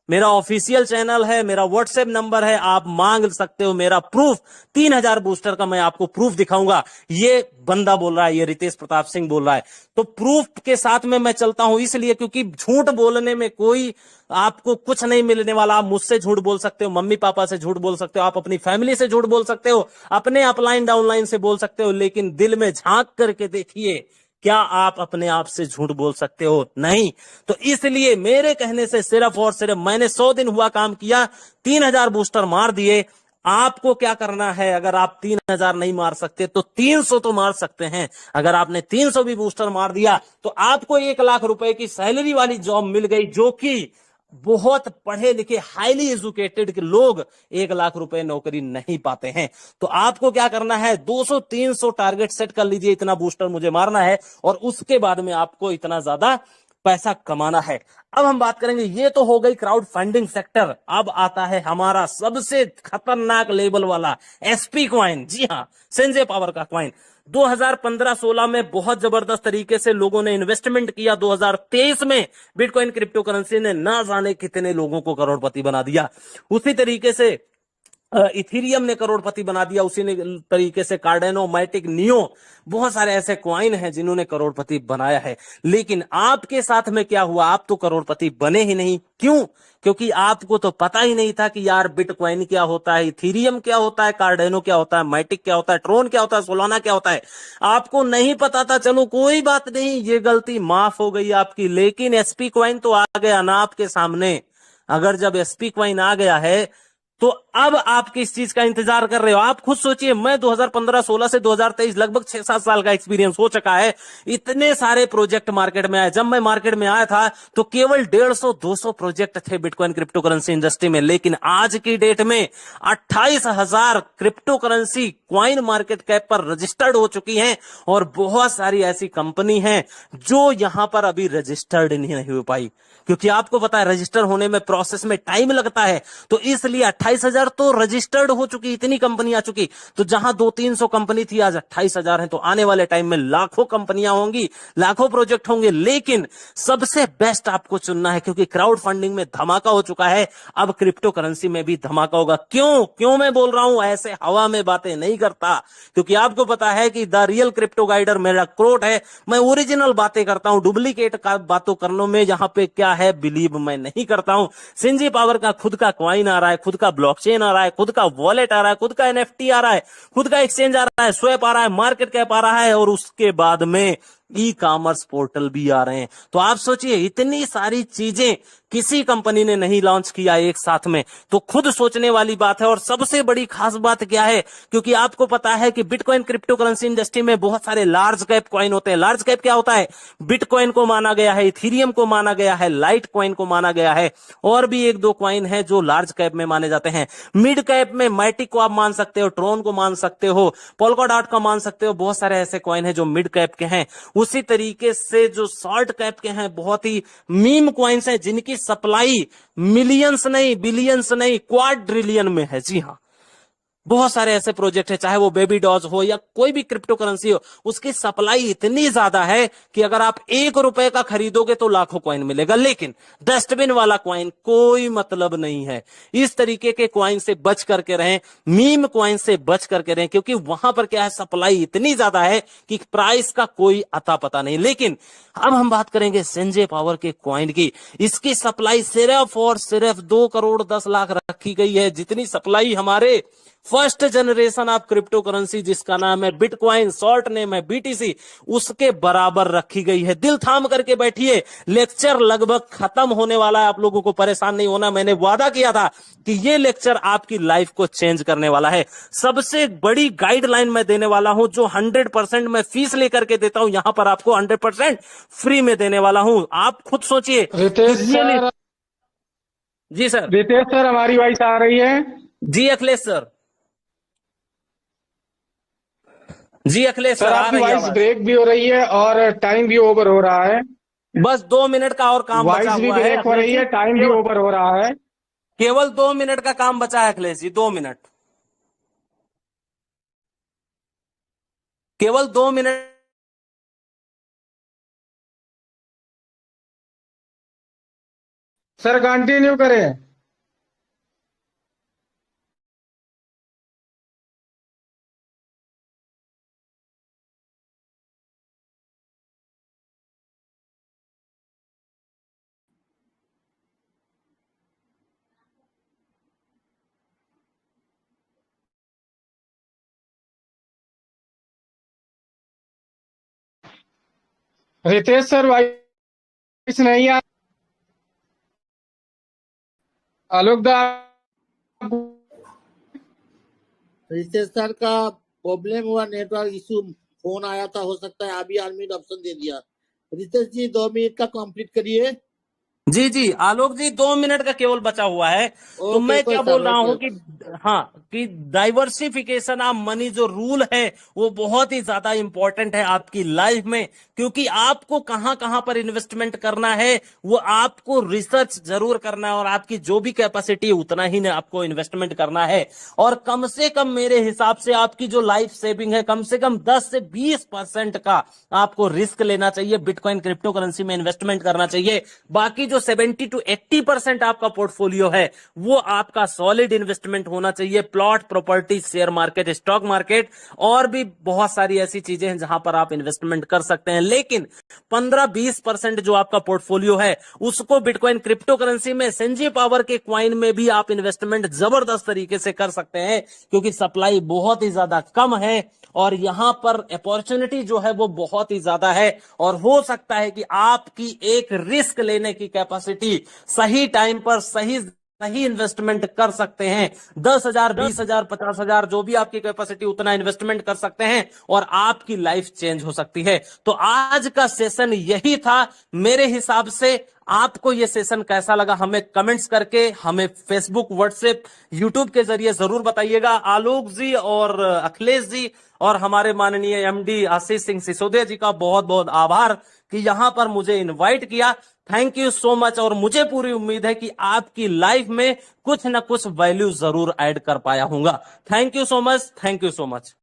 मेरा ऑफिशियल चैनल है, मेरा व्हाट्सएप नंबर है, आप मांग सकते हो मेरा प्रूफ। 3,000 बूस्टर का मैं आपको प्रूफ दिखाऊंगा। ये बंदा बोल रहा है, ये रितेश प्रताप सिंह बोल रहा है, तो प्रूफ के साथ में मैं चलता हूं। इसलिए क्योंकि झूठ बोलने में कोई आपको कुछ नहीं मिलने वाला। आप मुझसे झूठ बोल सकते हो, मम्मी पापा से झूठ बोल सकते हो, आप अपनी फैमिली से झूठ बोल सकते हो, अपने अपलाइन डाउनलाइन से बोल सकते हो, लेकिन दिल में झांक करके देखिए, क्या आप अपने आप से झूठ बोल सकते हो? नहीं। तो इसलिए मेरे कहने से सिर्फ और सिर्फ मैंने 100 दिन हुआ काम किया, 3,000 बूस्टर मार दिए। आपको क्या करना है? अगर आप 3,000 नहीं मार सकते तो 300 तो मार सकते हैं। अगर आपने 300 भी बूस्टर मार दिया तो आपको 1 लाख रुपए की सैलरी वाली जॉब मिल गई, जो कि बहुत पढ़े लिखे हाईली एजुकेटेड के लोग 1 लाख रुपए नौकरी नहीं पाते हैं। तो आपको क्या करना है? 200-300 टारगेट सेट कर लीजिए, इतना बूस्टर मुझे मारना है, और उसके बाद में आपको इतना ज्यादा पैसा कमाना है। अब हम बात करेंगे, ये तो हो गई क्राउड फंडिंग सेक्टर। अब आता है हमारा सबसे खतरनाक लेवल वाला एसपी क्वाइन। जी हाँ, सेंजे पावर का क्वाइन। 2015-16 में बहुत जबरदस्त तरीके से लोगों ने इन्वेस्टमेंट किया। 2023 में बिटकॉइन क्रिप्टो करेंसी ने ना जाने कितने लोगों को करोड़पति बना दिया। उसी तरीके से इथीरियम ने करोड़पति बना दिया। उसी ने तरीके से कार्डेनो, मैटिक, नियो, बहुत सारे ऐसे क्वाइन हैं जिन्होंने करोड़पति बनाया है। लेकिन आपके साथ में क्या हुआ? आप तो करोड़पति बने ही नहीं। क्यों? क्योंकि आपको तो पता ही नहीं था कि यार बिटकॉइन क्या होता है, इथीरियम क्या होता है, कार्डेनो क्या होता है, मैटिक क्या होता है, ट्रोन क्या होता है, सोलाना क्या होता है। आपको नहीं पता था। चलो कोई बात नहीं, ये गलती माफ हो गई आपकी। लेकिन एसपी क्वाइन तो आ गया ना आपके सामने। अगर जब एसपी क्वाइन आ गया है तो अब आप किस चीज का इंतजार कर रहे हो? आप खुद सोचिए। मैं 2015-16 से 2023 लगभग 6-7 साल का एक्सपीरियंस हो चुका है। इतने सारे प्रोजेक्ट मार्केट में आए। जब मैं मार्केट में आया था तो केवल 150-200 प्रोजेक्ट थे बिटकॉइन क्रिप्टो करेंसी इंडस्ट्री में। लेकिन आज की डेट में 28,000 crypto currency coin market cap पर रजिस्टर्ड हो चुकी हैं। और बहुत सारी ऐसी कंपनी हैं जो यहां पर अभी रजिस्टर्ड नहीं हो पाई, क्योंकि आपको पता है रजिस्टर होने में प्रोसेस में टाइम लगता है। तो इसलिए 28,000 तो रजिस्टर्ड हो चुकी, इतनी कंपनी आ चुकी। तो जहां 200-300 कंपनी थी, आज 28,000 है। तो आने वाले टाइम में लाखों कंपनियां होंगी, लाखों प्रोजेक्ट होंगे। लेकिन सबसे बेस्ट आपको चुनना है, क्योंकि क्राउड फंडिंग में धमाका हो चुका है। अब क्रिप्टो करेंसी में भी धमाका होगा। क्यों मैं बोल रहा हूं? ऐसे हवा में बातें नहीं करता, क्योंकि आपको पता है कि द रियल क्रिप्टो गाइडर मेरा कोट है। मैं ओरिजिनल बातें करता हूं, डुप्लीकेट का बातों करने में यहां पे क्या है बिलीव मैं नहीं करता हूं। सेंजे पावर का खुद का क्वाइन आ रहा है, खुद का ब्लॉकचेन आ रहा है, खुद का वॉलेट आ रहा है, खुद का एनएफटी आ रहा है, खुद का एक्सचेंज आ रहा है, स्वैप आ रहा है, मार्केट कैप आ रहा है, और उसके बाद में ई कॉमर्स पोर्टल भी आ रहे हैं। तो आप सोचिए, इतनी सारी चीजें किसी कंपनी ने नहीं लॉन्च किया एक साथ में। तो खुद सोचने वाली बात है। और सबसे बड़ी खास बात क्या है? क्योंकि आपको पता है कि बिटकॉइन क्रिप्टो करेंसी इंडस्ट्री में बहुत सारे लार्ज कैप कॉइन होते हैं। लार्ज कैप क्या होता है? बिटकॉइन को माना गया है, इथीरियम को माना गया है, लाइट कॉइन को माना गया है, और भी 1-2 कॉइन है जो लार्ज कैप में माने जाते हैं। मिड कैप में मैटिक को आप मान सकते हो, ट्रोन को मान सकते हो, पोल्काडॉट का मान सकते हो। बहुत सारे ऐसे कॉइन है जो मिड कैप के हैं। उसी तरीके से जो शॉर्ट कैप के हैं, बहुत ही मीम कॉइन्स हैं जिनकी सप्लाई मिलियंस नहीं, बिलियंस नहीं, क्वाड्रिलियन में है। जी हां, बहुत सारे ऐसे प्रोजेक्ट है, चाहे वो बेबी डॉज हो या कोई भी क्रिप्टो करेंसी हो, उसकी सप्लाई इतनी ज्यादा है कि अगर आप 1 रुपए का खरीदोगे तो लाखों कॉइन मिलेगा। लेकिन डस्टबिन वाला कॉइन कोई मतलब नहीं है। इस तरीके के कॉइन से बच करके रहें, मीम कॉइन से बच करके रहें, क्योंकि वहां पर क्या है, सप्लाई इतनी ज्यादा है कि प्राइस का कोई अता पता नहीं। लेकिन अब हम बात करेंगे सेंजे पावर के कॉइन की। इसकी सप्लाई सिर्फ और सिर्फ 2 करोड़ 10 लाख रखी गई है, जितनी सप्लाई हमारे first generation of crypto currency जिसका नाम है बिटकॉइन, शॉर्ट नेम है बीटीसी, उसके बराबर रखी गई है। दिल थाम करके बैठिए, लेक्चर लगभग खत्म होने वाला है। आप लोगों को परेशान नहीं होना। मैंने वादा किया था कि ये लेक्चर आपकी लाइफ को चेंज करने वाला है। सबसे बड़ी गाइडलाइन मैं देने वाला हूं, जो 100% मैं फीस लेकर के देता हूं, यहां पर आपको 100% फ्री में देने वाला हूं। आप खुद सोचिए। रितेश सर। जी सर। रितेश सर, हमारी वॉइस आ रही है? जी अखिलेश सर। जी अखिलेश सर, सर, आ आपकी रही है वॉइस आवाज। ब्रेक भी हो रही है और टाइम भी ओवर हो रहा है। बस 2 मिनट का और काम बचा वॉइस भी हुआ है ब्रेक हो अखिलेश रही जी। है, टाइम भी ओवर हो रहा है। केवल 2 मिनट का काम बचा है अखिलेश जी, 2 मिनट, केवल 2 मिनट। सर, कंटिन्यू करें। रितेश सर, वॉइस नहीं आ। आलोक दा। रितेश सर का प्रॉब्लम हुआ, नेटवर्क इशू, फोन आया था, हो सकता है अभी अनम्यूट ऑप्शन दे दिया। रितेश जी 2 मिनट का कंप्लीट करिए। जी जी आलोक जी, 2 मिनट का केवल बचा हुआ है। तो ओके मैं कोई क्या सर, बोल रहा ओके हूं कि हाँ, कि डाइवर्सिफिकेशन ऑफ मनी जो रूल है वो बहुत ही ज्यादा इंपॉर्टेंट है आपकी लाइफ में, क्योंकि आपको कहां कहां पर इन्वेस्टमेंट करना है वो आपको रिसर्च जरूर करना है, और आपकी जो भी कैपेसिटी है उतना ही आपको इन्वेस्टमेंट करना है। और कम से कम मेरे हिसाब से आपकी जो लाइफ सेविंग है कम से कम 10 से 20% का आपको रिस्क लेना चाहिए, बिटकॉइन क्रिप्टो करेंसी में इन्वेस्टमेंट करना चाहिए। बाकी जो 70 to 80% आपका पोर्टफोलियो है वो आपका सॉलिड इन्वेस्टमेंट होना चाहिए, plot, property, share market, stock market, और भी बहुत सारी ऐसी चीजें हैं जहां पर आप इन्वेस्टमेंट कर सकते हैं। लेकिन 15-20% जो आपका पोर्टफोलियो है उसको बिटकॉइन क्रिप्टो करेंसी में, एसएनजी पावर के क्वाइन में भी आप इन्वेस्टमेंट जबरदस्त तरीके से कर सकते हैं, क्योंकि सप्लाई बहुत ही ज्यादा कम है और यहां पर अपॉर्चुनिटी जो है वो बहुत ही ज्यादा है। और हो सकता है कि आपकी एक रिस्क लेने की कैपेसिटी सही टाइम पर सही इन्वेस्टमेंट कर सकते हैं। 10,000, 20,000, 50,000 जो भी आपकी कैपेसिटी उतना इन्वेस्टमेंट कर सकते हैं और आपकी लाइफ चेंज हो सकती है। तो आज का सेशन यही था मेरे हिसाब से। आपको यह सेशन कैसा लगा हमें कमेंट्स करके, हमें फेसबुक, व्हाट्सएप, यूट्यूब के जरिए जरूर बताइएगा। आलोक जी और अखिलेश जी और हमारे माननीय एमडी आशीष सिंह सिसोदिया जी का बहुत बहुत आभार कि यहां पर मुझे इनवाइट किया। Thank you so much. और मुझे पूरी उम्मीद है कि आपकी लाइफ में कुछ ना कुछ वैल्यू जरूर ऐड कर पाया हूंगा। Thank you so much, thank you so much.